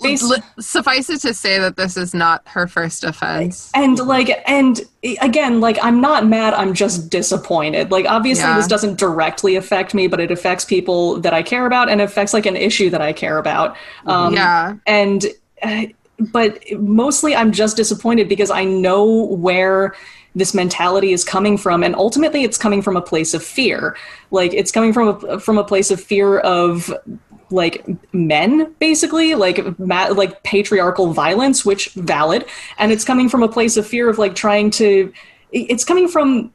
suffice it to say that this is not her first offense. And again, like, I'm not mad, I'm just disappointed. Like, obviously this doesn't directly affect me, but it affects people that I care about and affects like an issue that I care about. But mostly I'm just disappointed because I know where this mentality is coming from, and ultimately it's coming from a place of fear. Like, it's coming from a place of fear of like men, basically, like patriarchal violence, which valid, and it's coming from a place of fear of like it's coming from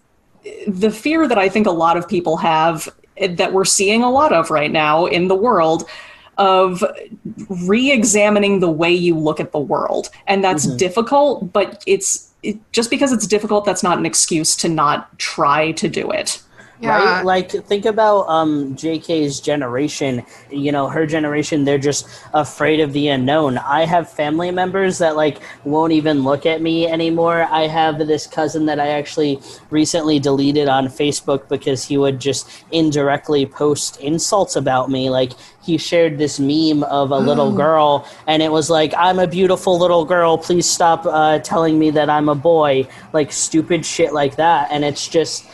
the fear that I think a lot of people have, that we're seeing a lot of right now in the world, of re-examining the way you look at the world. And that's difficult, but just because it's difficult, that's not an excuse to not try to do it. Yeah. Right? Like, think about JK's generation. You know, her generation, they're just afraid of the unknown. I have family members that, like, won't even look at me anymore. I have this cousin that I actually recently deleted on Facebook because he would just indirectly post insults about me. Like, he shared this meme of a little girl, and it was like, I'm a beautiful little girl, please stop telling me that I'm a boy. Like, stupid shit like that. And it's just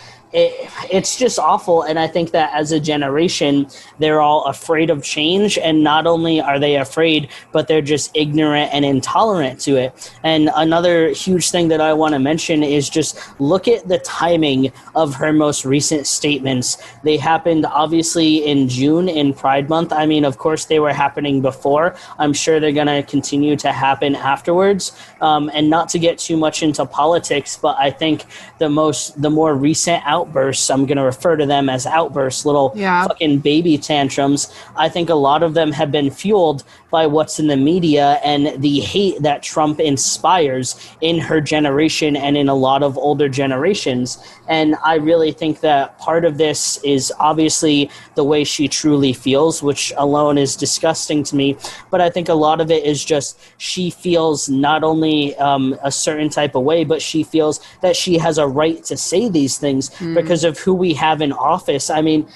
awful. And I think that as a generation, they're all afraid of change. And not only are they afraid, but they're just ignorant and intolerant to it. And another huge thing that I want to mention is just look at the timing of her most recent statements. They happened obviously in June, in Pride Month. I mean, of course, they were happening before. I'm sure they're going to continue to happen afterwards. And not to get too much into politics, but I think the more recent outbursts, I'm going to refer to them as outbursts, little fucking baby tantrums. I think a lot of them have been fueled by what's in the media and the hate that Trump inspires in her generation and in a lot of older generations. And I really think that part of this is obviously the way she truly feels, which alone is disgusting to me. But I think a lot of it is just she feels not only a certain type of way, but she feels that she has a right to say these things because of who we have in office. I mean,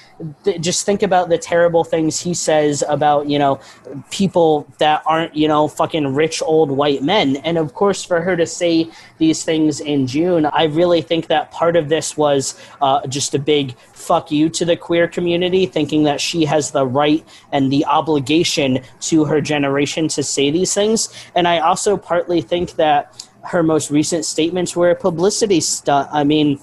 just think about the terrible things he says about, you know, people that aren't, you know, fucking rich old white men. And of course, for her to say these things in June, I really think that part of this was just a big fuck you to the queer community, thinking that she has the right and the obligation to her generation to say these things. And I also partly think that her most recent statements were a publicity stunt. I mean,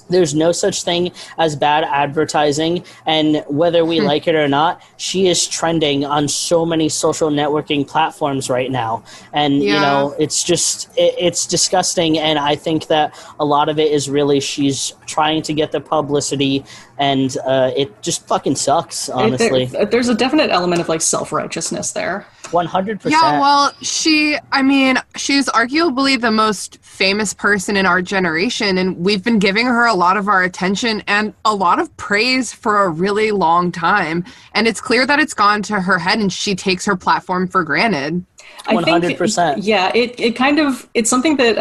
there's no such thing as bad advertising, and whether we like it or not, she is trending on so many social networking platforms right now. And, you know, it's just, it's disgusting. And I think that a lot of it is really she's trying to get the publicity, and it just fucking sucks, honestly. There's a definite element of, like, self-righteousness there. 100%. Yeah, well, she's arguably the most famous person in our generation, and we've been giving her a lot of our attention and a lot of praise for a really long time. And it's clear that it's gone to her head, and she takes her platform for granted. 100%. Yeah, it's something that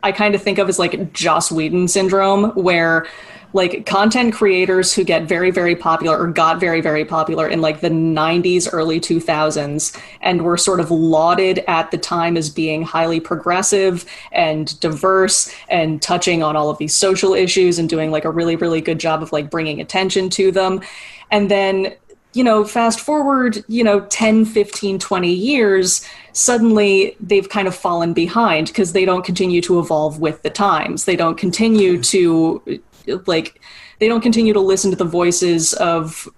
I kind of think of as like Joss Whedon syndrome, where like content creators who get very, very popular or got very, very popular in like the 90s, early 2000s, and were sort of lauded at the time as being highly progressive and diverse and touching on all of these social issues and doing like a really, really good job of like bringing attention to them. And then, you know, fast forward, 10, 15, 20 years, suddenly they've kind of fallen behind because they don't continue to evolve with the times. They don't continue to listen to the voices of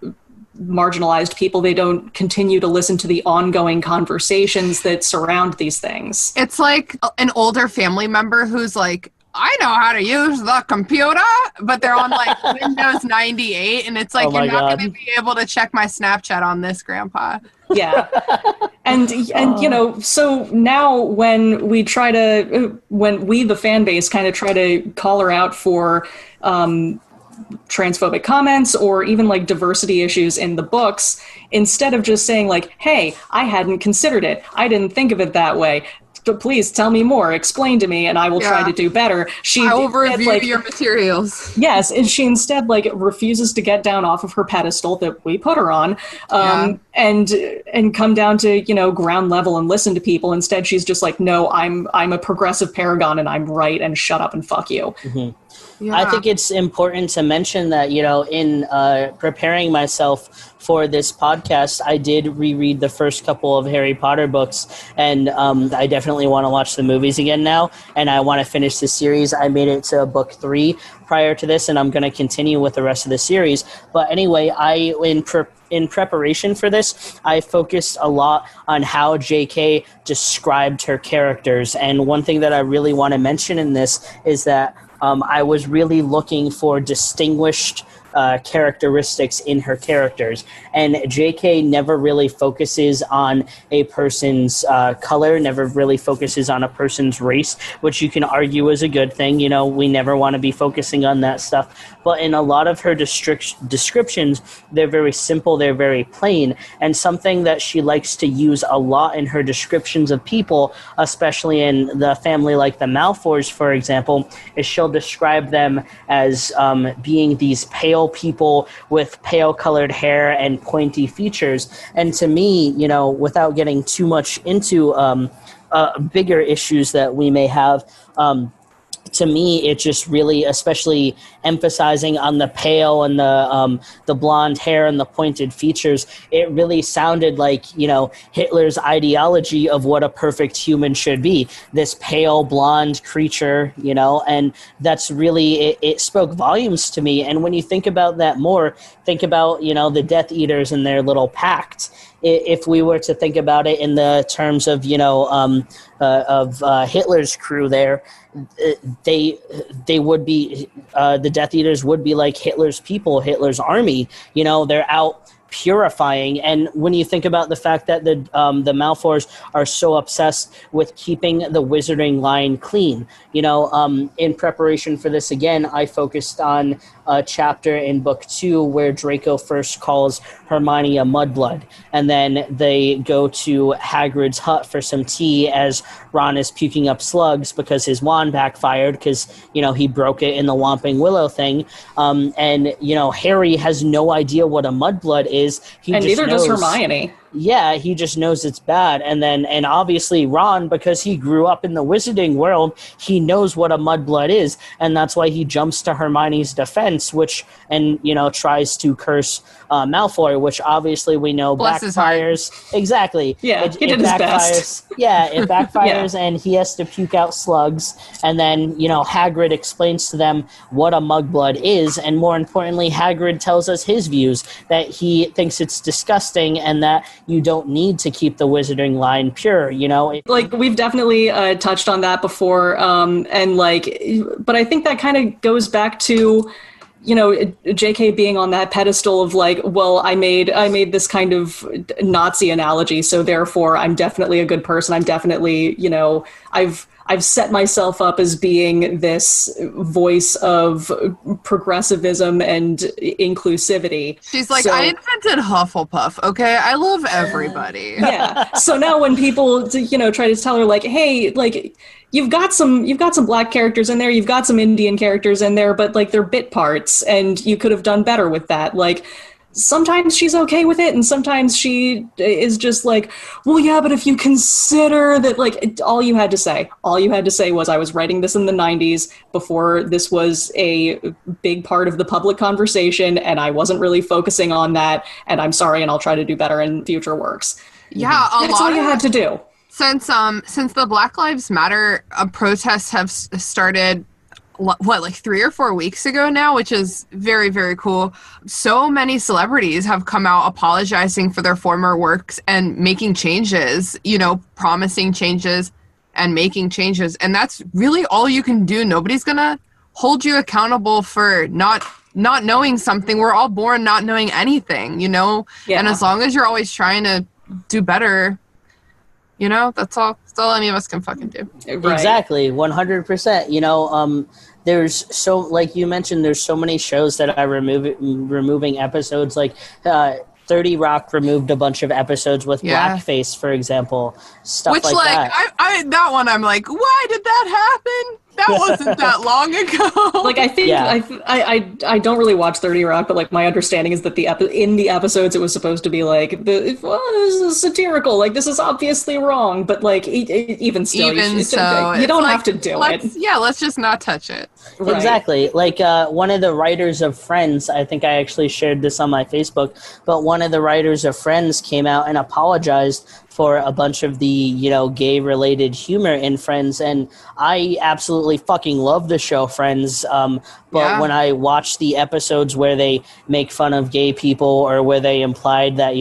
marginalized people. They don't continue to listen to the ongoing conversations that surround these things. It's like an older family member who's like, I know how to use the computer, but they're on like Windows 98, and it's like, you're not going to be able to check my Snapchat on this, Grandpa. Yeah. And so now when we, the fan base, kind of try to call her out for transphobic comments or even like diversity issues in the books, instead of just saying like, hey, I hadn't considered it, I didn't think of it that way, please tell me more, explain to me, and I will try Yeah. to do better. I will review your materials. Yes, and she instead refuses to get down off of her pedestal that we put her on, and come down to ground level and listen to people. Instead, she's just like, no, I'm a progressive paragon and I'm right, and shut up and fuck you. Mm-hmm. Yeah. I think it's important to mention that, in preparing myself for this podcast, I did reread the first couple of Harry Potter books, and I definitely want to watch the movies again now, and I want to finish the series. I made it to book 3 prior to this, and I'm going to continue with the rest of the series. But anyway, in preparation for this, I focused a lot on how JK described her characters, and one thing that I really want to mention in this is that I was really looking for distinguished characteristics in her characters. And JK never really focuses on a person's color, never really focuses on a person's race, which you can argue is a good thing. We never want to be focusing on that stuff. But in a lot of her descriptions, they're very simple, they're very plain. And something that she likes to use a lot in her descriptions of people, especially in the family like the Malfoys, for example, is she'll describe them as being these pale people with pale colored hair and pointy features. And to me, without getting too much into bigger issues that we may have, to me, it just really, especially emphasizing on the pale and the blonde hair and the pointed features, it really sounded like, Hitler's ideology of what a perfect human should be. This pale blonde creature, and that's really, it spoke volumes to me. And when you think about that more, think about, the Death Eaters and their little pact. If we were to think about it in the terms of, Hitler's crew there, they would be, the Death Eaters would be like Hitler's people, Hitler's army. They're out purifying. And when you think about the fact that the Malfoys are so obsessed with keeping the wizarding line clean, in preparation for this again, I focused on a chapter in book 2 where Draco first calls Hermione a mudblood, and then they go to Hagrid's hut for some tea as Ron is puking up slugs because his wand backfired because he broke it in the Whomping Willow thing, and Harry has no idea what a mudblood is. And neither does Hermione. Yeah, he just knows it's bad. And obviously Ron, because he grew up in the wizarding world, he knows what a mudblood is, and that's why he jumps to Hermione's defense, tries to curse Malfoy, which obviously we know backfires. Exactly. Yeah, he did his best. Yeah, it backfires, and he has to puke out slugs. And then, Hagrid explains to them what a mudblood is, and more importantly, Hagrid tells us his views, that he thinks it's disgusting and that you don't need to keep the wizarding line pure, We've definitely touched on that before, but I think that kind of goes back to, JK being on that pedestal of I made this kind of Nazi analogy, so therefore I'm definitely a good person. I'm definitely, I've set myself up as being this voice of progressivism and inclusivity. She's like, I invented Hufflepuff, okay? I love everybody. Yeah. So now when people, try to tell her hey, you've got some black characters in there, you've got some Indian characters in there, but they're bit parts and you could have done better with that. Sometimes she's okay with it, and sometimes she is just well, yeah, but if you consider that, all you had to say was, I was writing this in the 90s before this was a big part of the public conversation, and I wasn't really focusing on that, and I'm sorry, and I'll try to do better in future works. Yeah, that's all you had to do. Since the Black Lives Matter protests have started, 3 or 4 weeks ago now, which is very, very cool. So many celebrities have come out apologizing for their former works and making changes, promising changes and making changes. And that's really all you can do. Nobody's going to hold you accountable for not knowing something. We're all born not knowing anything, Yeah. And as long as you're always trying to do better, that's all any of us can fucking do. Right. Exactly, 100%. There's like you mentioned, there's so many shows that are removing episodes. 30 Rock removed a bunch of episodes with blackface, for example. Stuff Which, like that. I that one, I'm like, why did that happen? That wasn't that long ago. Like, I think I don't really watch 30 Rock, but like my understanding is that in the episodes it was supposed to be like this is satirical, like this is obviously wrong, but like even still, you don't have to do it. Yeah, let's just not touch it. Right. Exactly. Like one of the writers of Friends, I think I actually shared this on my Facebook, but one of the writers of Friends came out and apologized for a bunch of the, gay-related humor in Friends, and I absolutely fucking love the show Friends, but when I watch the episodes where they make fun of gay people or where they implied that,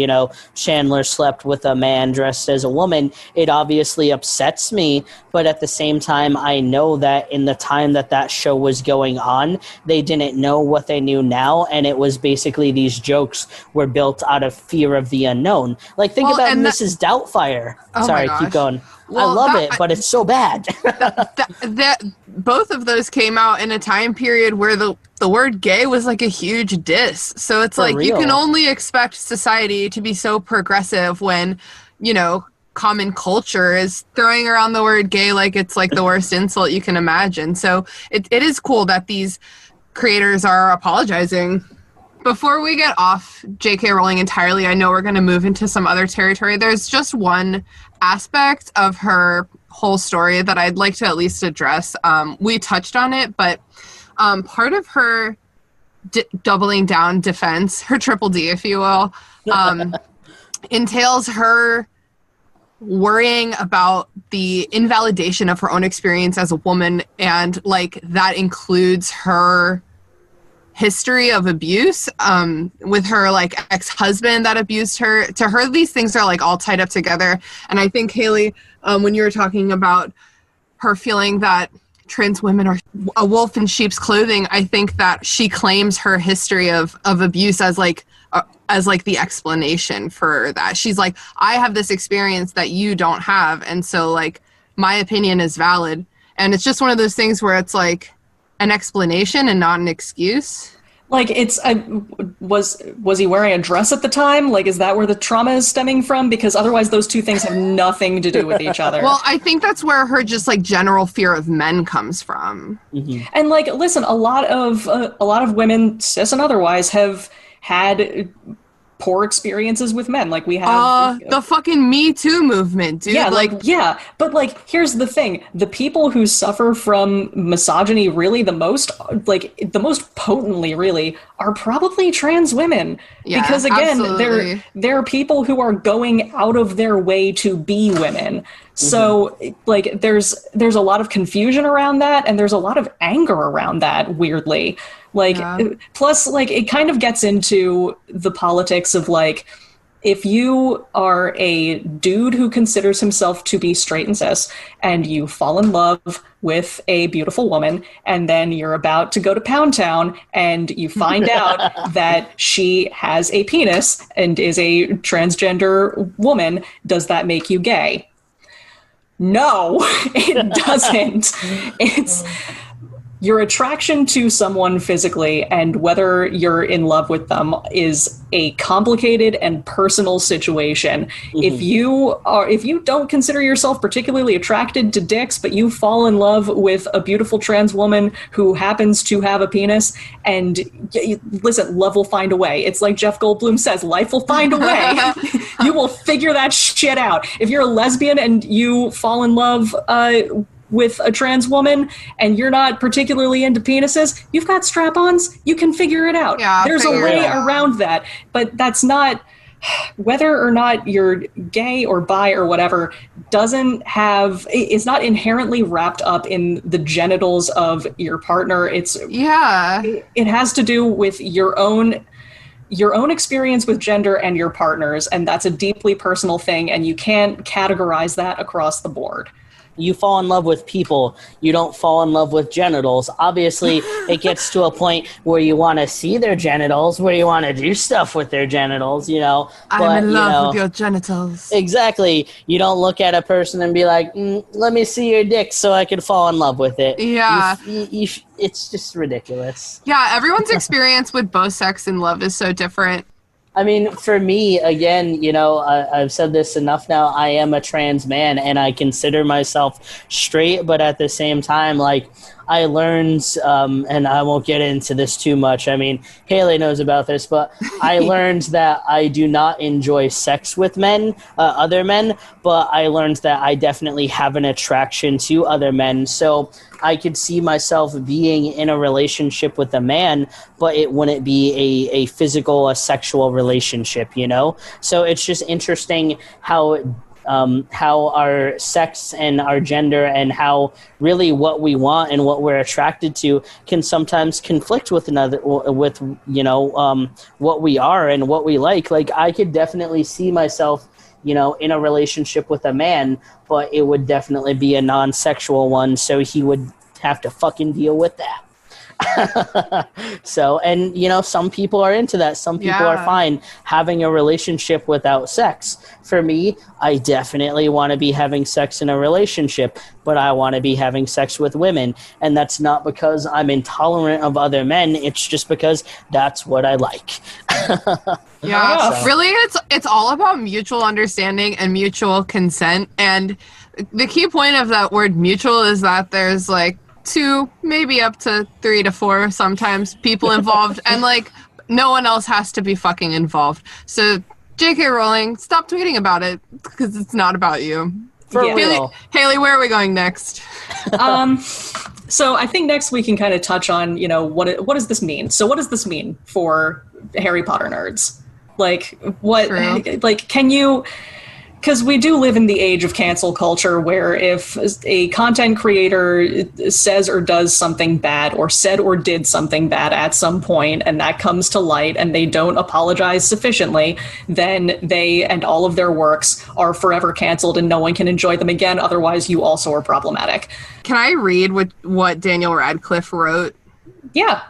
Chandler slept with a man dressed as a woman, it obviously upsets me, but at the same time, I know that in the time that show was going on, they didn't know what they knew now, and it was basically these jokes were built out of fear of the unknown. Like, think about Mrs. Doubtfire. Oh Sorry, keep going. Well, I love it, but it's so bad. Both of those came out in a time period where the word gay was like a huge diss. So it's like you can only expect society to be so progressive when, common culture is throwing around the word gay like it's like the worst insult you can imagine. So it is cool that these creators are apologizing. Before we get off JK Rowling entirely, I know we're going to move into some other territory. There's just one aspect of her whole story that I'd like to at least address. We touched on it, but part of her doubling down defense, her triple D, if you will, entails her worrying about the invalidation of her own experience as a woman, and like that includes her history of abuse with her like ex-husband that abused her. To her, these things are like all tied up together. And I think, Haley, when you were talking about her feeling that trans women are a wolf in sheep's clothing, I think that she claims her history of abuse as like the explanation for that. She's like, I have this experience that you don't have, and so like my opinion is valid. And it's just one of those things where it's like an explanation and not an excuse. Like, was he wearing a dress at the time? Like, is that where the trauma is stemming from? Because otherwise those two things have nothing to do with each other. Well, I think that's where her just like general fear of men comes from. Mm-hmm. And like, listen, a lot of women, cis and otherwise, have had poor experiences with men. Like, we have the fucking Me Too movement, dude. Yeah, but like, here's the thing: the people who suffer from misogyny really the most potently, really, are probably trans women. Yeah, because again, absolutely. they're people who are going out of their way to be women. So like, there's a lot of confusion around that, and there's a lot of anger around that, weirdly. Like, plus, like, it kind of gets into the politics of, like, if you are a dude who considers himself to be straight and cis, and you fall in love with a beautiful woman, and then you're about to go to Pound Town, and you find out that she has a penis and is a transgender woman, does that make you gay? No, it doesn't. It's your attraction to someone physically and whether you're in love with them is a complicated and personal situation. If you don't consider yourself particularly attracted to dicks, but you fall in love with a beautiful trans woman who happens to have a penis, and listen, love will find a way. It's like Jeff Goldblum says, life will find a way. You will figure that shit out. If you're a lesbian and you fall in love with a trans woman and you're not particularly into penises, you've got strap-ons, you can figure it out. Yeah, there's a way around that, but that's not, whether or not you're gay or bi or whatever, it's not inherently wrapped up in the genitals of your partner. It has to do with your own experience with gender and your partner's, and that's a deeply personal thing, and you can't categorize that across the board. You fall in love with people. You don't fall in love with genitals. Obviously, it gets to a point where you want to see their genitals, where you want to do stuff with their genitals, But, I'm in love with your genitals. Exactly. You don't look at a person and be like, let me see your dick so I can fall in love with it. Yeah. It's just ridiculous. Yeah, everyone's experience with both sex and love is so different. I mean, for me, again, I've said this enough now. I am a trans man, and I consider myself straight, but at the same time, like, I learned, and I won't get into this too much. I mean, Haley knows about this, but I learned that I do not enjoy sex with men, other men, but I learned that I definitely have an attraction to other men. So I could see myself being in a relationship with a man, but it wouldn't be a physical, a sexual relationship, So it's just interesting how our sex and our gender and how really what we want and what we're attracted to can sometimes conflict with what we are and what we like. Like, I could definitely see myself, in a relationship with a man, but it would definitely be a non-sexual one, so he would have to fucking deal with that. So, and some people are into that. Some people are fine having a relationship without sex. For me, I definitely want to be having sex in a relationship, but I want to be having sex with women. And that's not because I'm intolerant of other men. It's just because that's what I like. Really, it's all about mutual understanding and mutual consent. And the key point of that word mutual is that there's like 2, maybe up to 3 to 4 sometimes people involved, and like no one else has to be fucking involved. So JK Rowling, stop tweeting about it because it's not about you. For real. Haley, where are we going next? So I think next we can kind of touch on, what does this mean? So what does this mean for Harry Potter nerds? Like, what, like, can you, because we do live in the age of cancel culture where if a content creator says or does something bad or said or did something bad at some point and that comes to light and they don't apologize sufficiently, then they and all of their works are forever canceled and no one can enjoy them again. Otherwise, you also are problematic. Can I read what Daniel Radcliffe wrote? Yeah.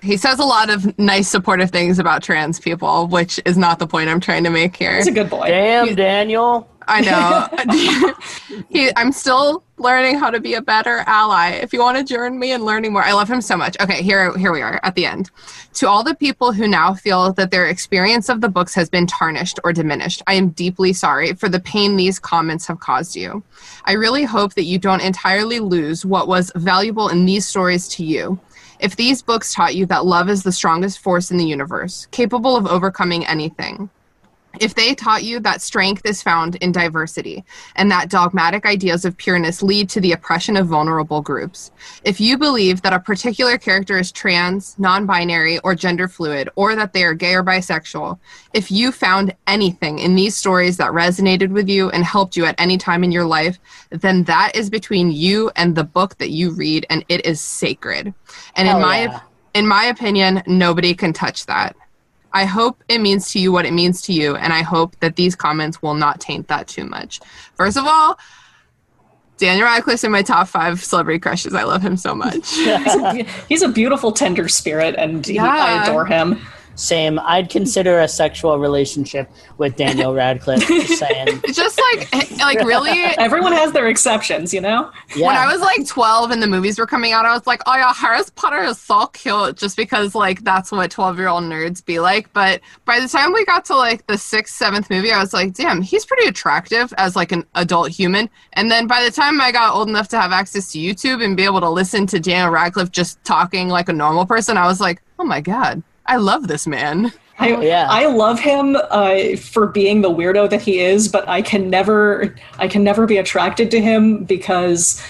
He says a lot of nice, supportive things about trans people, which is not the point I'm trying to make here. He's a good boy. Damn, Daniel. I know. I'm still learning how to be a better ally. If you want to join me in learning more, I love him so much. Okay, here we are at the end. To all the people who now feel that their experience of the books has been tarnished or diminished, I am deeply sorry for the pain these comments have caused you. I really hope that you don't entirely lose what was valuable in these stories to you. If these books taught you that love is the strongest force in the universe, capable of overcoming anything, if they taught you that strength is found in diversity and that dogmatic ideas of pureness lead to the oppression of vulnerable groups, if you believe that a particular character is trans, non-binary, or gender fluid, or that they are gay or bisexual, if you found anything in these stories that resonated with you and helped you at any time in your life, then that is between you and the book that you read, and it is sacred. And in my opinion, nobody can touch that. I hope it means to you what it means to you, and I hope that these comments will not taint that too much. First of all, Daniel Radcliffe's in my top 5 celebrity crushes. I love him so much. He's a beautiful, tender spirit, and I adore him. Same. I'd consider a sexual relationship with Daniel Radcliffe. Just saying. Just like really. Everyone has their exceptions, Yeah. When I was like 12 and the movies were coming out, I was like, oh yeah, Harry Potter is so cute, just because like that's what 12-year-old nerds be like. But by the time we got to like the 6th, 7th movie, I was like, damn, he's pretty attractive as like an adult human. And then by the time I got old enough to have access to YouTube and be able to listen to Daniel Radcliffe just talking like a normal person, I was like, oh my God, I love this man. I love him for being the weirdo that he is, but I can never be attracted to him because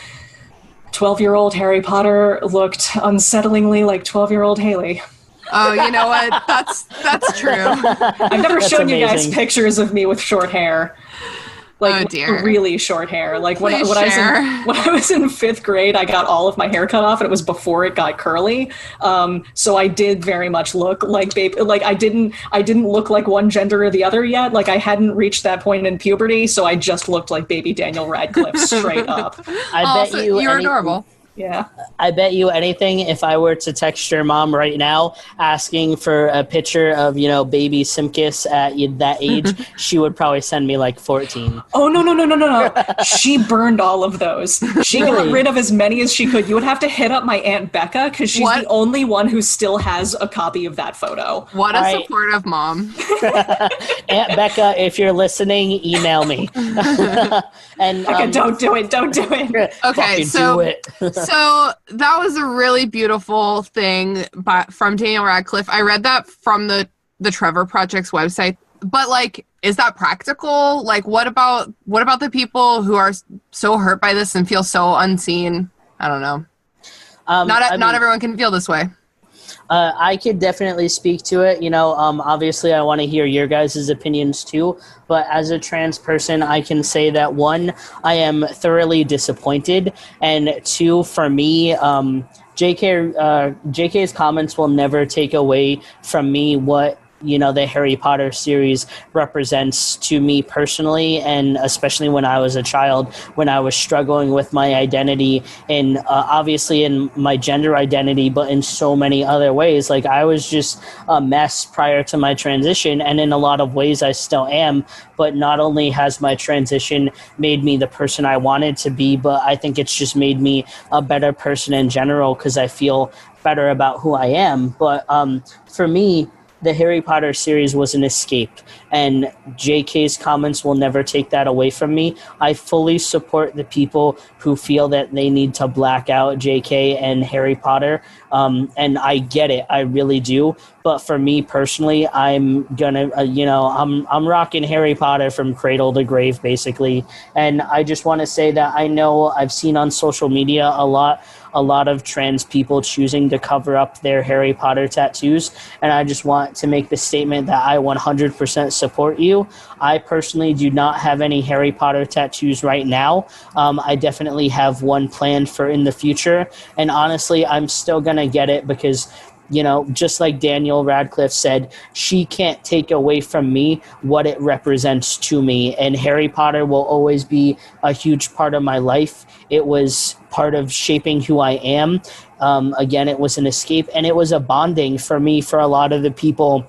12-year-old Harry Potter looked unsettlingly like 12-year-old Haley. Oh, you know what? That's true. I've never shown you guys pictures of me with short hair. Like, oh dear. Really short hair. Like when I was in 5th grade, I got all of my hair cut off, and it was before it got curly. So I did very much look like baby. Like I didn't look like one gender or the other yet. Like I hadn't reached that point in puberty, so I just looked like baby Daniel Radcliffe straight up. I bet you're adorable. Yeah. I bet you anything, if I were to text your mom right now asking for a picture of, baby Simkis at that age, she would probably send me like 14. Oh, no. She burned all of those. She got Really? rid of as many as she could. You would have to hit up my Aunt Becca because she's What? the only one who still has a copy of that photo. What a I- supportive mom. Aunt Becca, if you're listening, email me. And Becca, don't do it. Don't do it. Okay, fucking so do it. so that was a really beautiful thing from Daniel Radcliffe. I read that from the Trevor Project's website. But like, is that practical? Like, what about the people who are so hurt by this and feel so unseen? I don't know. Not everyone can feel this way. I could definitely speak to it. Obviously I want to hear your guys' opinions too. But as a trans person, I can say that one, I am thoroughly disappointed. And two, for me, JK's comments will never take away from me what the Harry Potter series represents to me personally, and especially when I was a child, when I was struggling with my identity and obviously in my gender identity, but in so many other ways. Like, I was just a mess prior to my transition, and in a lot of ways I still am. But not only has my transition made me the person I wanted to be, but I think it's just made me a better person in general because I feel better about who I am. But for me, the Harry Potter series was an escape, and JK's comments will never take that away from me. I fully support the people who feel that they need to black out JK and Harry Potter, and I get it, I really do. But for me personally, I'm gonna, I'm rocking Harry Potter from cradle to grave, basically. And I just want to say that I know I've seen on social media a lot of trans people choosing to cover up their Harry Potter tattoos. And I just want to make the statement that I 100% support you. I personally do not have any Harry Potter tattoos right now. I definitely have one planned for in the future. And honestly, I'm still going to get it because, just like Daniel Radcliffe said, she can't take away from me what it represents to me. And Harry Potter will always be a huge part of my life. It was part of shaping who I am. Again, it was an escape, and it was a bonding for me for a lot of the people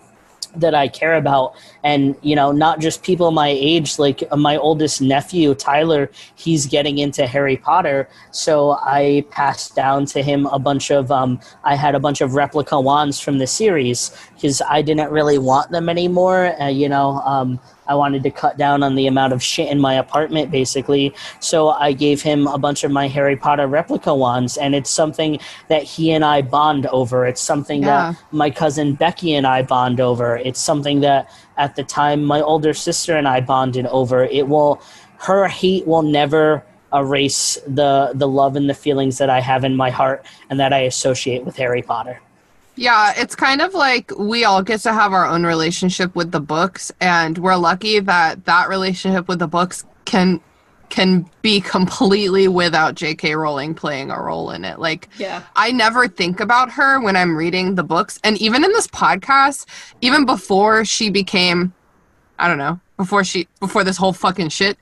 that I care about. And, not just people my age, like my oldest nephew, Tyler, he's getting into Harry Potter. So I passed down to him a bunch of, I had a bunch of replica wands from the series because I didn't really want them anymore. I wanted to cut down on the amount of shit in my apartment, basically. So I gave him a bunch of my Harry Potter replica wands, and it's something that he and I bond over. It's something that my cousin Becky and I bond over. It's something that at the time my older sister and I bonded over. Her hate will never erase the love and the feelings that I have in my heart and that I associate with Harry Potter. Yeah, it's kind of like we all get to have our own relationship with the books, and we're lucky that relationship with the books can be completely without JK Rowling playing a role in it. Like, Yeah. I never think about her when I'm reading the books, and even in this podcast, even before she became, I don't know, before this whole fucking shit,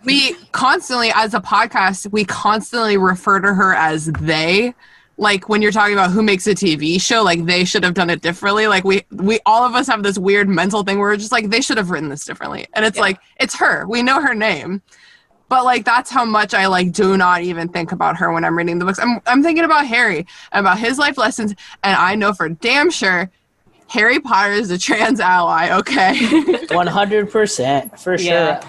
we constantly, as a podcast, we constantly refer to her as they. Like, when you're talking about who makes a TV show, like, they should have done it differently. Like, we all of us have this weird mental thing where we're just like, they should have written this differently. And it's like, it's her. We know her name. But, like, that's how much I, like, do not even think about her when I'm reading the books. I'm thinking about Harry, about his life lessons, and I know for damn sure Harry Potter is a trans ally, okay? 100%, for sure.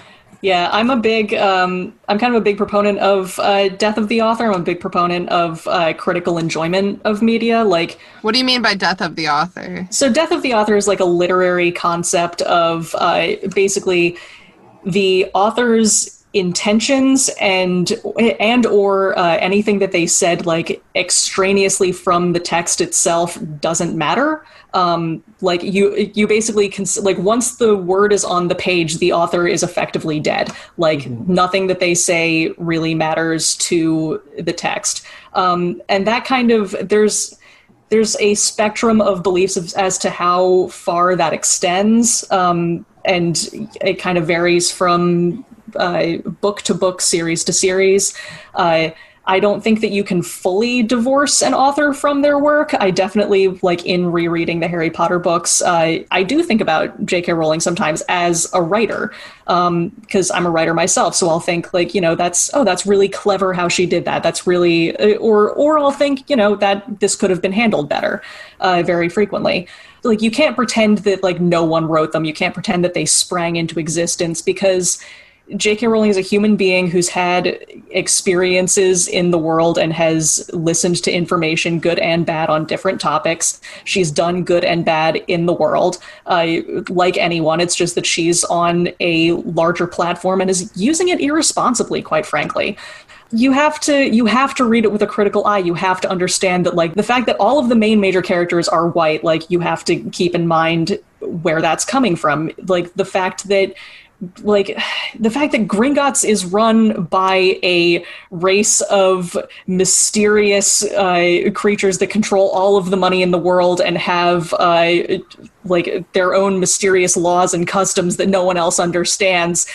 Yeah, I'm kind of a big proponent of death of the author. I'm a big proponent of critical enjoyment of media. Like, What do you mean by death of the author? so death of the author is like a literary concept of basically the author's intentions and or anything that they said, like, extraneously from the text itself doesn't matter. Like, you basically like, once the word is on the page, the author is effectively dead. Like, nothing that they say really matters to the text. And that kind of, there's a spectrum of beliefs as to how far that extends. And it kind of varies from book to book, series to series. I don't think that you can fully divorce an author from their work. I definitely, like, in rereading the Harry Potter books, I do think about JK Rowling sometimes as a writer, because I'm a writer myself. So I'll think, like, that's really clever how she did that. That's really, or I'll think, that this could have been handled better, very frequently. Like, you can't pretend that, like, no one wrote them. You can't pretend that they sprang into existence, because J.K. Rowling is a human being who's had experiences in the world and has listened to information, good and bad, on different topics. She's done good and bad in the world, like anyone. It's just that she's on a larger platform and is using it irresponsibly, quite frankly. You have to read it with a critical eye. You have to understand that, like, the fact that all of the main major characters are white, like, you have to keep in mind where that's coming from. Like, the fact that Gringotts is run by a race of mysterious creatures that control all of the money in the world and have their own mysterious laws and customs that no one else understands.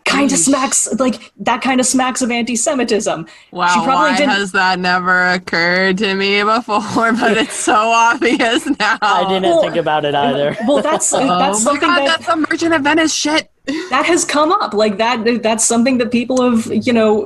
Kind of smacks of anti-Semitism. Wow, why has that never occurred to me before? But it's so obvious now. I didn't think about it either. Well, that's something that's some Merchant of Venice shit. That has come up, like that's something that people have,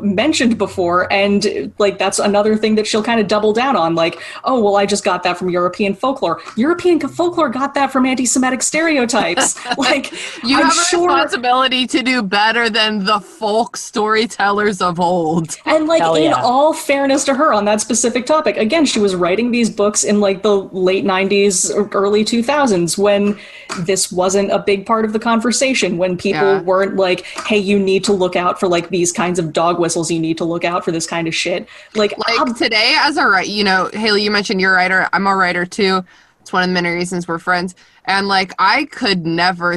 mentioned before. And like, that's another thing that she'll kind of double down on. Like, oh, well, I just got that from European folklore. European folklore got that from anti-Semitic stereotypes. Like, you have a responsibility to do better than the folk storytellers of old. And like, in all fairness to her on that specific topic, again, she was writing these books in like the late 90s or early 2000s when this wasn't a big part of the conversation, when people weren't like, hey, you need to look out for like these kinds of dog whistles. You need to look out for this kind of shit. Like today, as a writer, Haley, you mentioned you're a writer. I'm a writer too. It's one of the many reasons we're friends. And like, I could never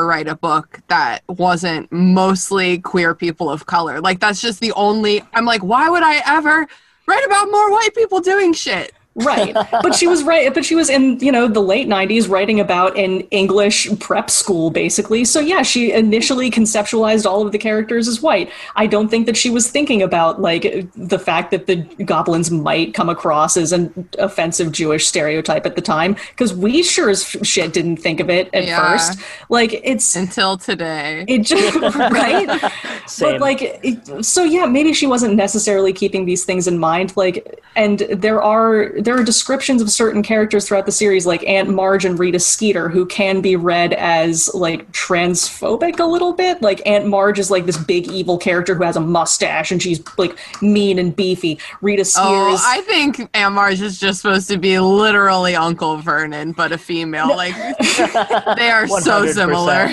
write a book that wasn't mostly queer people of color. Like, that's just I'm like, why would I ever write about more white people doing shit? Right. But she was in, the late 90s writing about an English prep school, basically. So yeah, she initially conceptualized all of the characters as white. I don't think that she was thinking about like the fact that the goblins might come across as an offensive Jewish stereotype at the time, because we sure as shit didn't think of it at first. Like, it's until today. It just right. Same. But like, so yeah, maybe she wasn't necessarily keeping these things in mind. Like, and there are descriptions of certain characters throughout the series, like Aunt Marge and Rita Skeeter, who can be read as like transphobic a little bit. Like, Aunt Marge is like this big evil character who has a mustache and she's like mean and beefy. Rita Skeeter is... I think Aunt Marge is just supposed to be literally Uncle Vernon, but a female. Like, they are 100%. So similar.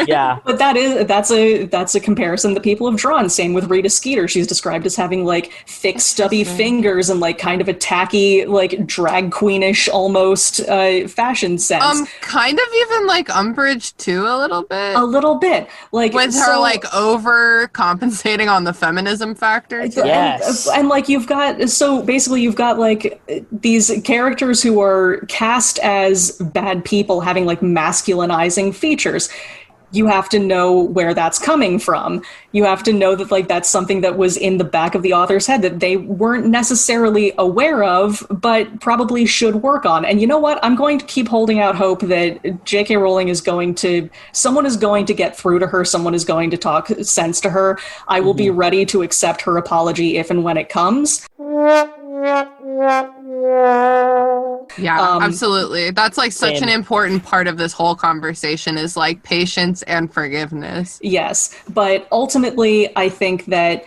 Yeah. But that's a comparison that people have drawn. Same with Rita Skeeter. She's described as having like thick, stubby fingers and like kind of a tacky, like drag queenish almost fashion sense. Kind of even like Umbridge too, a little bit. Like, with her like over compensating on the feminism factor too. Yes. And like, you've got like these characters who are cast as bad people having like masculinizing features. You have to know where that's coming from. You have to know that like that's something that was in the back of the author's head that they weren't necessarily aware of, but probably should work on. And you know what? I'm going to keep holding out hope that JK Rowling someone is going to get through to her. Someone is going to talk sense to her. I will be ready to accept her apology if and when it comes. Yeah, absolutely. That's like such an important part of this whole conversation is like patience and forgiveness. Yes, but ultimately I think that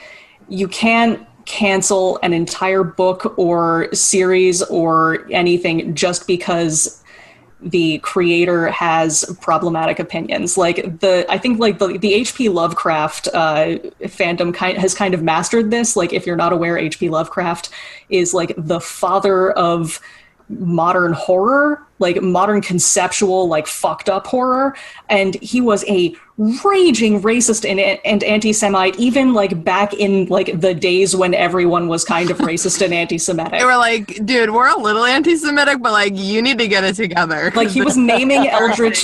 you can't cancel an entire book or series or anything just because the creator has problematic opinions. Like I think the H.P. Lovecraft fandom has kind of mastered this. Like, if you're not aware, H.P. Lovecraft is like the father of modern horror, like modern conceptual, like fucked up horror. And he was a raging racist and anti-Semite, even like back in like the days when everyone was kind of racist and anti-Semitic. They were like, dude, we're a little anti-Semitic, but like, you need to get it together. Like, he was naming eldritch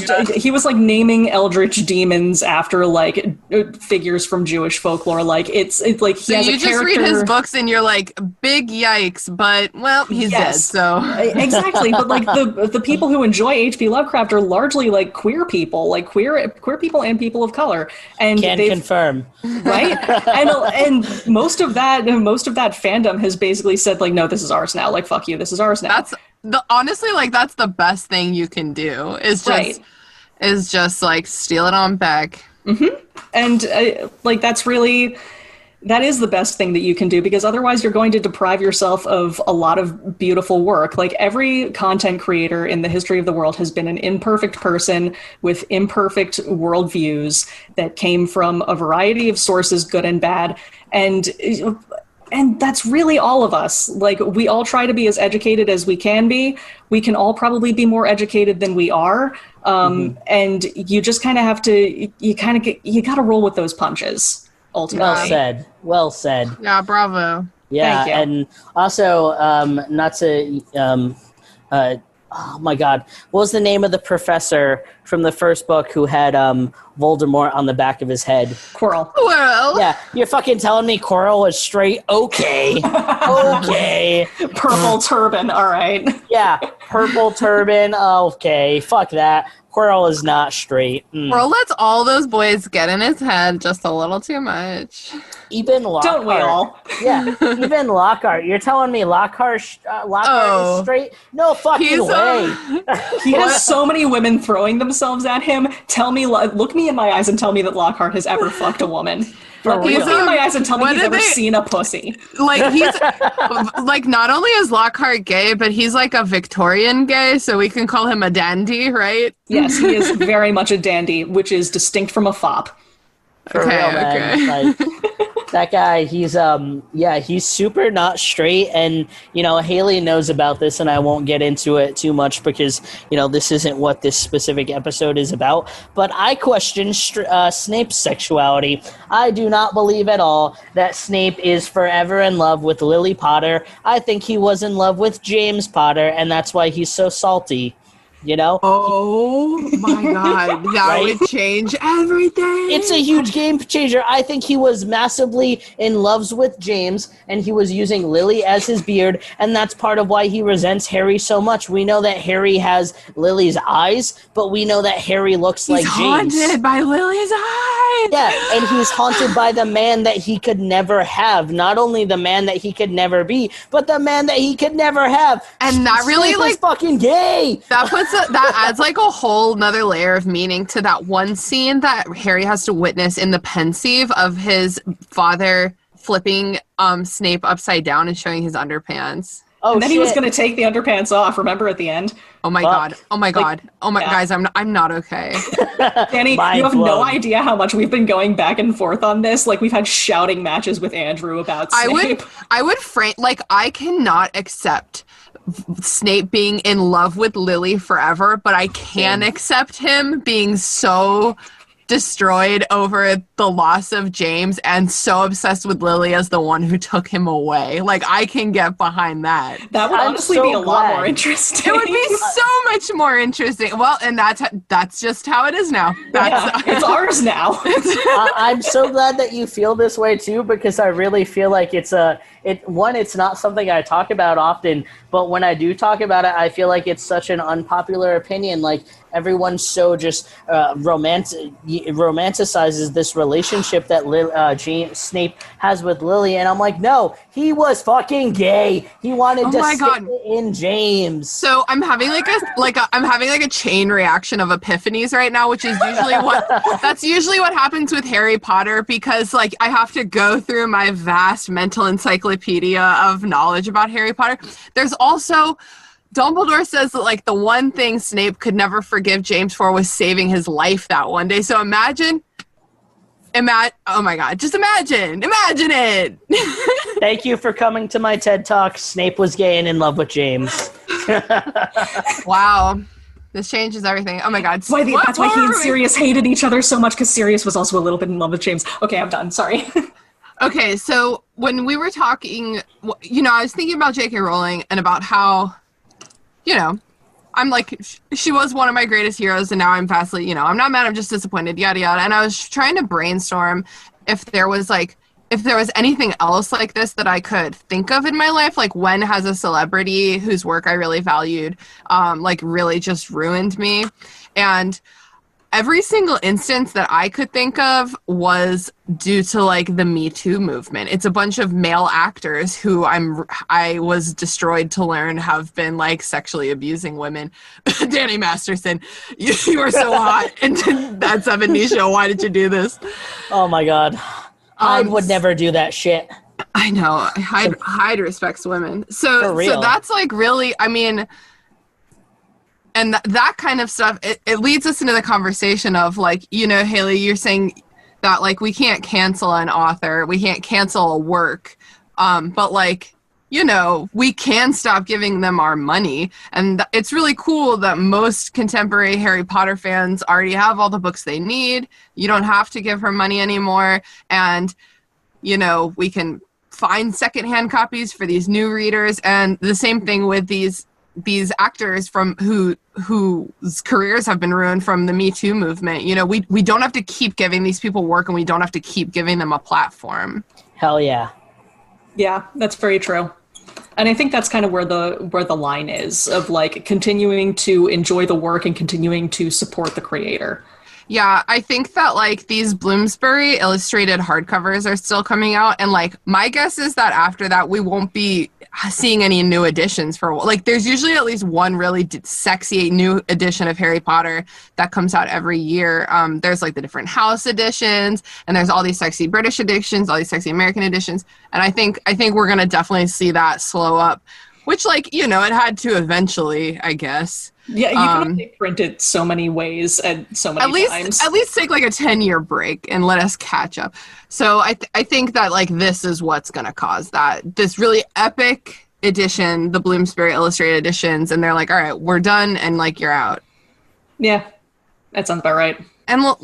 demons after like figures from Jewish folklore. Like it's like he So has you a just character. read his books and you're like, big yikes, but well, he's dead. So Exactly, but like the people who enjoy H.P. Lovecraft are largely like queer people, like queer people and people of color, and Can confirm. right? And most of that fandom has basically said like, no, this is ours now. Like, fuck you, this is ours now. that's honestly, like, that's the best thing you can do is just like steal it on back. And like that is the best thing that you can do, because otherwise you're going to deprive yourself of a lot of beautiful work. Like every content creator in the history of the world has been an imperfect person with imperfect worldviews that came from a variety of sources, good and bad. And that's really all of us. Like, we all try to be as educated as we can be. We can all probably be more educated than we are. And you just kind of have to, you got to roll with those punches, ultimately. Well said. Yeah, bravo. Yeah, Thank you. and also, not to, oh my God, what was the name of the professor from the first book who had Voldemort on the back of his head? Quirrell. Well, Yeah, you're fucking telling me Quirrell was straight? Okay. Okay. Purple turban, all right. Yeah, purple turban. Okay, fuck that. Quirrell is not straight. Pearl lets all those boys get in his head just a little too much. Even Lockhart. Don't we all? Yeah, even Lockhart. You're telling me Lockhart is straight? No fucking He's, way. He has so many women throwing themselves at him. Look me in my eyes and tell me that Lockhart has ever fucked a woman. Look me in my eyes and tell me he's ever seen a pussy. Like, he's like, not only is Lockhart gay, but he's like a Victorian gay, so we can call him a dandy, right? Yes, he is very much a dandy, which is distinct from a fop. For real, man. Like, that guy, he's super not straight, and Haley knows about this, and I won't get into it too much because this isn't what this specific episode is about. But I question Snape's sexuality. I do not believe at all that Snape is forever in love with Lily Potter. I think he was in love with James Potter, and that's why he's so salty. Oh my God, that Right? would change everything. It's a huge game changer. I think he was massively in love with James, and he was using Lily as his beard, and that's part of why he resents Harry so much. We know that Harry has Lily's eyes, but we know that Harry looks like James. He's haunted by Lily's eyes. Yeah, and he's haunted by the man that he could never have. Not only the man that he could never be, but the man that he could never have. And that really, Snape is like, fucking gay. that adds like a whole nother layer of meaning to that one scene that Harry has to witness in the pensieve of his father flipping Snape upside down and showing his underpants. Oh, and then shit. he was going to take the underpants off, remember, at the end? Oh my Fuck. God. Oh my God. Oh my, yeah. guys, I'm not okay. Danny, Mind you have blown. no idea how much we've been going back and forth on this. Like, we've had shouting matches with Andrew about Snape. I would frame, like, I cannot accept Snape being in love with Lily forever, but I can accept him being so destroyed over the loss of James and so obsessed with Lily as the one who took him away. Like, I can get behind that. That would I'm honestly so be a lot glad. more interesting. It would be so much more interesting. Well, and that's just how it is now. That's, It's ours now. I'm so glad that you feel this way too, because I really feel like it's not something I talk about often, but when I do talk about it, I feel like it's such an unpopular opinion. Like, everyone's so just romanticizes this relationship that Snape has with Lily, and I'm like, no, he was fucking gay. He wanted to stick it in James. So I'm having I'm having a chain reaction of epiphanies right now, which is usually what happens with Harry Potter, because like I have to go through my vast mental encyclopedia of knowledge about Harry Potter. There's also Dumbledore says that like the one thing Snape could never forgive James for was saving his life that one day. So imagine oh my God, just imagine it. Thank you for coming to my TED Talk. Snape was gay and in love with James. Wow. This changes everything. Oh my God. That's why he and Sirius hated each other so much, because Sirius was also a little bit in love with James. Okay, I'm done. Sorry. Okay, so when we were talking, I was thinking about JK Rowling and about how, I'm like, she was one of my greatest heroes, and now I'm vastly, I'm not mad, I'm just disappointed, yada yada. And I was trying to brainstorm if there was anything else like this that I could think of in my life, like when has a celebrity whose work I really valued, really just ruined me. And every single instance that I could think of was due to like the Me Too movement. It's a bunch of male actors who I was destroyed to learn have been like sexually abusing women. Danny Masterson, you are so hot in that 70s show. Why did you do this? Oh my God. Hyde would never do that shit. I know. Hyde respects women. So that's like really, I mean, and that kind of stuff, it leads us into the conversation of like, Haley, you're saying that like we can't cancel an author, we can't cancel a work, but like, we can stop giving them our money. And it's really cool that most contemporary Harry Potter fans already have all the books they need. You don't have to give her money anymore. And, we can find secondhand copies for these new readers. And the same thing with these actors from whose careers have been ruined from the Me Too movement. We don't have to keep giving these people work, and we don't have to keep giving them a platform. Hell yeah. Yeah, that's very true. And I think that's kind of where the line is of like continuing to enjoy the work and continuing to support the creator. Yeah, I think that like these Bloomsbury illustrated hardcovers are still coming out, and like my guess is that after that we won't be seeing any new editions for like there's usually at least one really sexy new edition of Harry Potter that comes out every year. There's like the different house editions, and there's all these sexy British editions, all these sexy American editions, and I think we're gonna definitely see that slow up, which like it had to eventually, I guess. Yeah, you can only print it so many ways and so many times. At least take like a 10-year break and let us catch up. So I think that like this is what's going to cause that. This really epic edition, the Bloomsbury Illustrated editions, and they're like, all right, we're done, and like you're out. Yeah, that sounds about right. And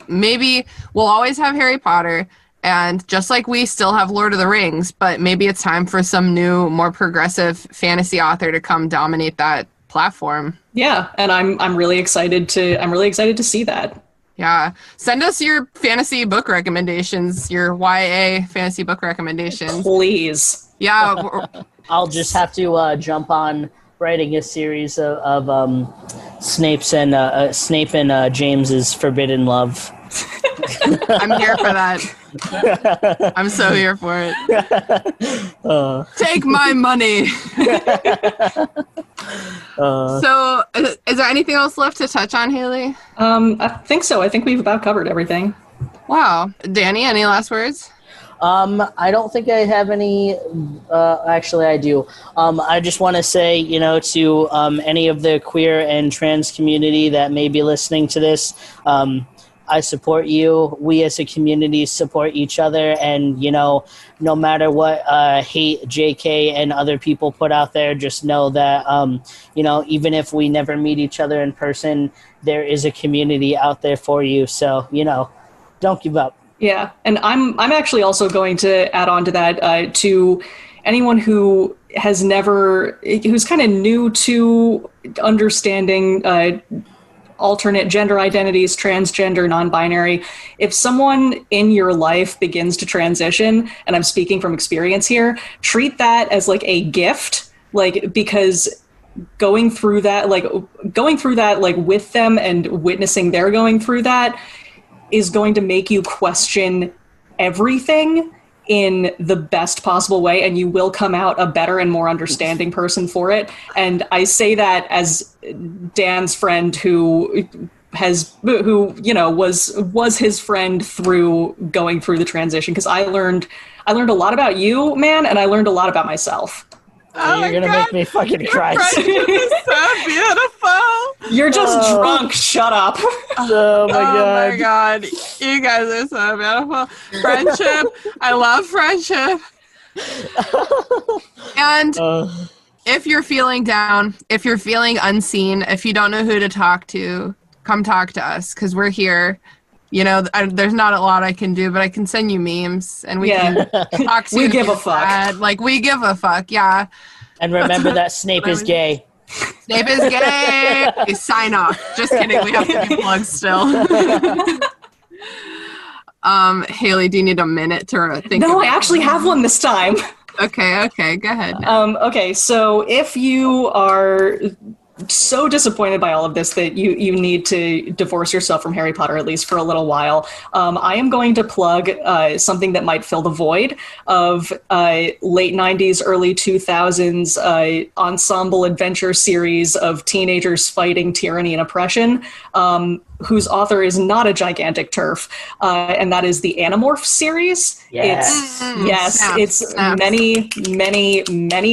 maybe we'll always have Harry Potter, and just like we still have Lord of the Rings, but maybe it's time for some new, more progressive fantasy author to come dominate that platform. Yeah, and I'm really excited to see that. Yeah, send us your fantasy book recommendations, your YA fantasy book recommendations, please. Yeah. I'll just have to jump on writing a series of Snape and James's Forbidden Love. I'm here for that. I'm so here for it. Take my money. So, is there anything else left to touch on, Haley? I think so. I think we've about covered everything. Wow. Danny, any last words? I don't think I have any. Actually, I do. I just want to say, to any of the queer and trans community that may be listening to this, I support you. We as a community support each other. And, no matter what hate JK and other people put out there, just know that, even if we never meet each other in person, there is a community out there for you. So, don't give up. Yeah. And I'm actually also going to add on to that to anyone who's kind of new to understanding alternate gender identities, transgender, non-binary. If someone in your life begins to transition, and I'm speaking from experience here, treat that as like a gift, like, because going through that with them and witnessing they're going through that is going to make you question everything in the best possible way, and you will come out a better and more understanding person for it. And I say that as Dan's friend who was his friend through going through the transition, because I learned a lot about you, man, and I learned a lot about myself. Oh, you're gonna make me fucking cry. So beautiful. You're just drunk. Shut up. Oh my god. You guys are so beautiful. Friendship. I love friendship. And if you're feeling down, if you're feeling unseen, if you don't know who to talk to, come talk to us, because we're here. There's not a lot I can do, but I can send you memes, and we can talk to you. We give a fuck. Like, we give a fuck, yeah. And remember that Snape is gay. Snape is gay. Okay, sign off. Just kidding. We have to do plugs still. Haley, do you need a minute to think? No, I actually have one this time. Okay, go ahead. Okay, so if you are so disappointed by all of this that you need to divorce yourself from Harry Potter, at least for a little while, I am going to plug something that might fill the void of late 90s, early 2000s ensemble adventure series of teenagers fighting tyranny and oppression, whose author is not a gigantic TERF, and that is the Animorph series. Yes. It's many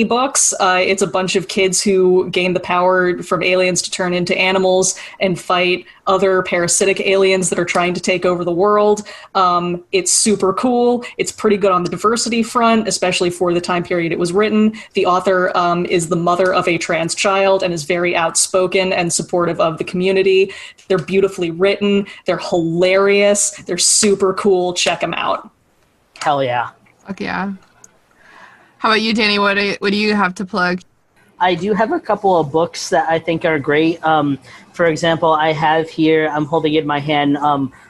books. It's a bunch of kids who gain the power from aliens to turn into animals and fight other parasitic aliens that are trying to take over the world. It's super cool. It's pretty good on the diversity front, especially for the time period it was written. The author is the mother of a trans child and is very outspoken and supportive of the community. They're beautifully written. They're hilarious. They're super cool. Check them out. Hell yeah. Fuck yeah. How about you, Danny? What do you have to plug? I do have a couple of books that I think are great. For example, I have here, I'm holding in my hand,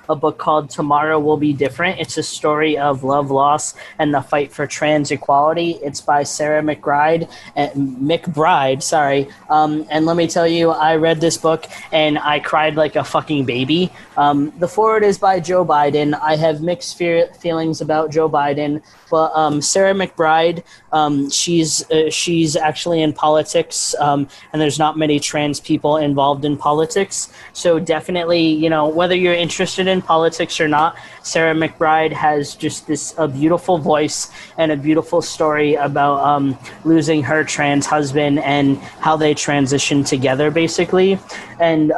a book called Tomorrow Will Be Different. It's a story of love, loss, and the fight for trans equality. It's by Sarah McBride. And let me tell you, I read this book and I cried like a fucking baby. The foreword is by Joe Biden. I have mixed feelings about Joe Biden, but Sarah McBride, she's actually in politics, and there's not many trans people involved in politics. So definitely, whether you're interested in politics or not, Sarah McBride has just a beautiful voice and a beautiful story about losing her trans husband and how they transition together, basically. And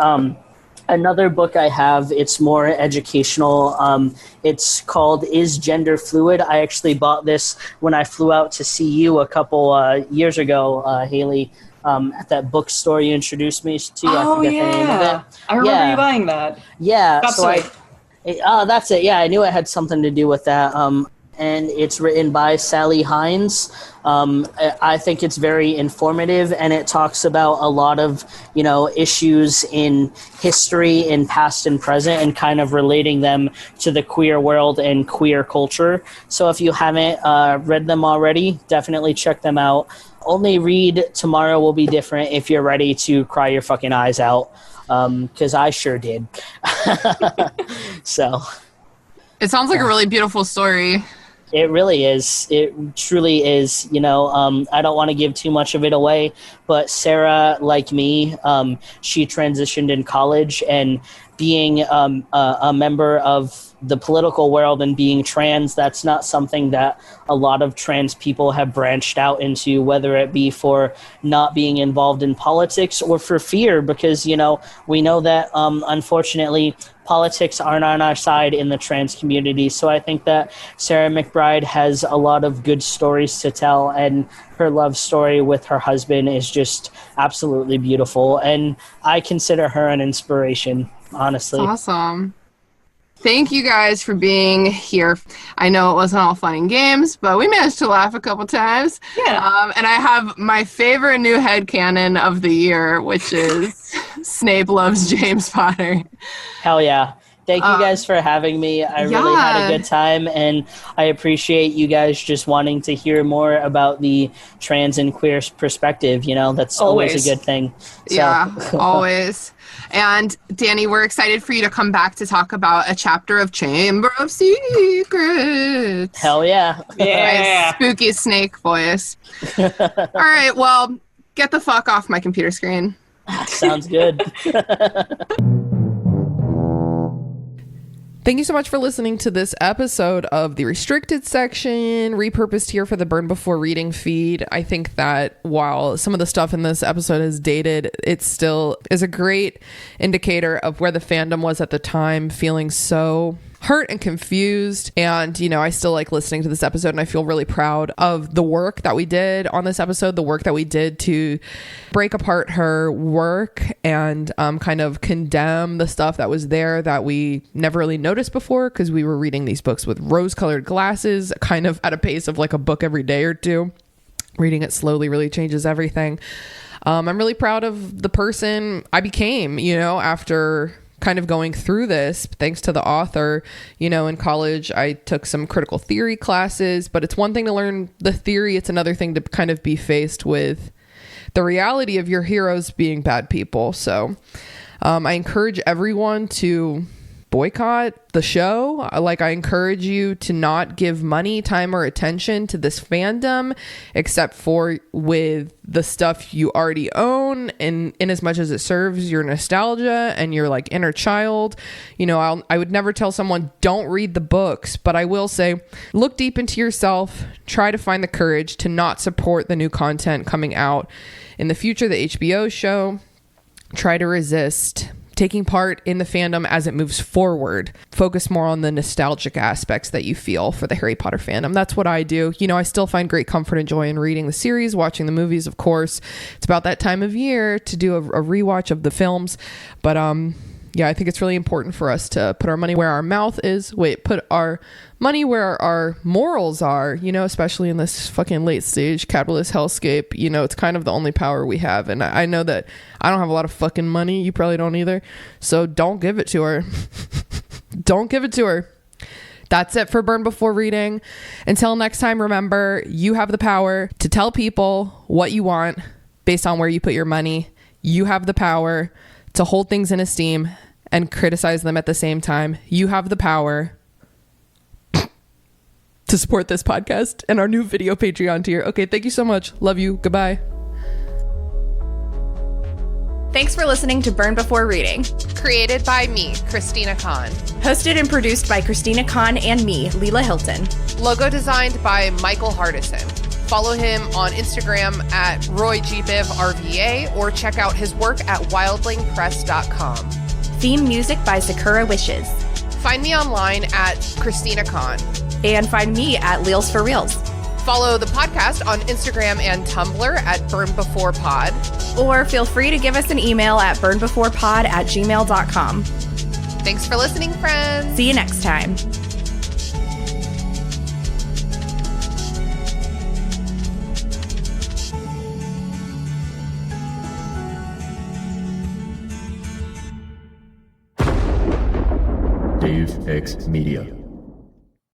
another book I have, it's more educational. It's called Is Gender Fluid? I actually bought this when I flew out to see you a couple years ago, Haley. At that bookstore you introduced me to. Oh, I forget the name of it. I remember you buying that. Yeah. That's so right. That's it. Yeah, I knew it had something to do with that. And it's written by Sally Hines. I think it's very informative, and it talks about a lot of, issues in history, in past and present, and kind of relating them to the queer world and queer culture. So if you haven't read them already, definitely check them out. Only read Tomorrow Will Be Different if you're ready to cry your fucking eyes out, because I sure did. So It sounds like a really beautiful story. It really is. It truly is. I don't want to give too much of it away, but Sarah, like me, she transitioned in college, and being a member of the political world and being trans, that's not something that a lot of trans people have branched out into, whether it be for not being involved in politics or for fear, because, we know that, unfortunately, politics aren't on our side in the trans community. So I think that Sarah McBride has a lot of good stories to tell, and her love story with her husband is just absolutely beautiful. And I consider her an inspiration, honestly. Awesome. Thank you guys for being here. I know it wasn't all fun and games, but we managed to laugh a couple times. Yeah. And I have my favorite new headcanon of the year, which is Snape loves James Potter. Hell yeah. Thank you guys for having me. I really had a good time, and I appreciate you guys just wanting to hear more about the trans and queer perspective. That's always a good thing. So. Yeah, always. And Danny, we're excited for you to come back to talk about a chapter of Chamber of Secrets. Hell yeah. Yeah. My spooky snake voice. All right, well, get the fuck off my computer screen. Sounds good. Thank you so much for listening to this episode of the restricted section, repurposed here for the Burn Before Reading feed. I think that while some of the stuff in this episode is dated, it still is a great indicator of where the fandom was at the time, feeling so hurt and confused. And, I still like listening to this episode, and I feel really proud of the work that we did on this episode, the work that we did to break apart her work and kind of condemn the stuff that was there that we never really noticed before, because we were reading these books with rose-colored glasses, kind of at a pace of like a book every day or two. Reading it slowly really changes everything. I'm really proud of the person I became, after kind of going through this, thanks to the author. In college, I took some critical theory classes, but it's one thing to learn the theory. It's another thing to kind of be faced with the reality of your heroes being bad people. So I encourage everyone to boycott the show. I encourage you to not give money, time, or attention to this fandom, except for with the stuff you already own, and in as much as it serves your nostalgia and your inner child. I would never tell someone don't read the books, but I will say look deep into yourself, try to find the courage to not support the new content coming out in the future, the HBO show. Try to resist taking part in the fandom as it moves forward. Focus more on the nostalgic aspects that you feel for the Harry Potter fandom. That's what I do. I still find great comfort and joy in reading the series, watching the movies, of course. It's about that time of year to do a rewatch of the films. But yeah, I think it's really important for us to put our money where our mouth is. Put our money where our morals are, especially in this fucking late stage capitalist hellscape. It's kind of the only power we have. And I know that I don't have a lot of fucking money. You probably don't either. So don't give it to her. Don't give it to her. That's it for Burn Before Reading. Until next time, remember, you have the power to tell people what you want based on where you put your money. You have the power to hold things in esteem and criticize them at the same time. You have the power to support this podcast and our new video Patreon tier. Okay, thank you so much. Love you. Goodbye. Thanks for listening to Burn Before Reading. Created by me, Christina Kahn. Hosted and produced by Christina Kahn and me, Leela Hilton. Logo designed by Michael Hardison. Follow him on Instagram at RoyGBivRVA or check out his work at wildlingpress.com. Theme music by Sakura Wishes. Find me online at Christina Kahn. And find me at Leels for Reels. Follow the podcast on Instagram and Tumblr at BurnBeforePod. Or feel free to give us an email at burnbeforepod@gmail.com. Thanks for listening, friends. See you next time. Dave X Media.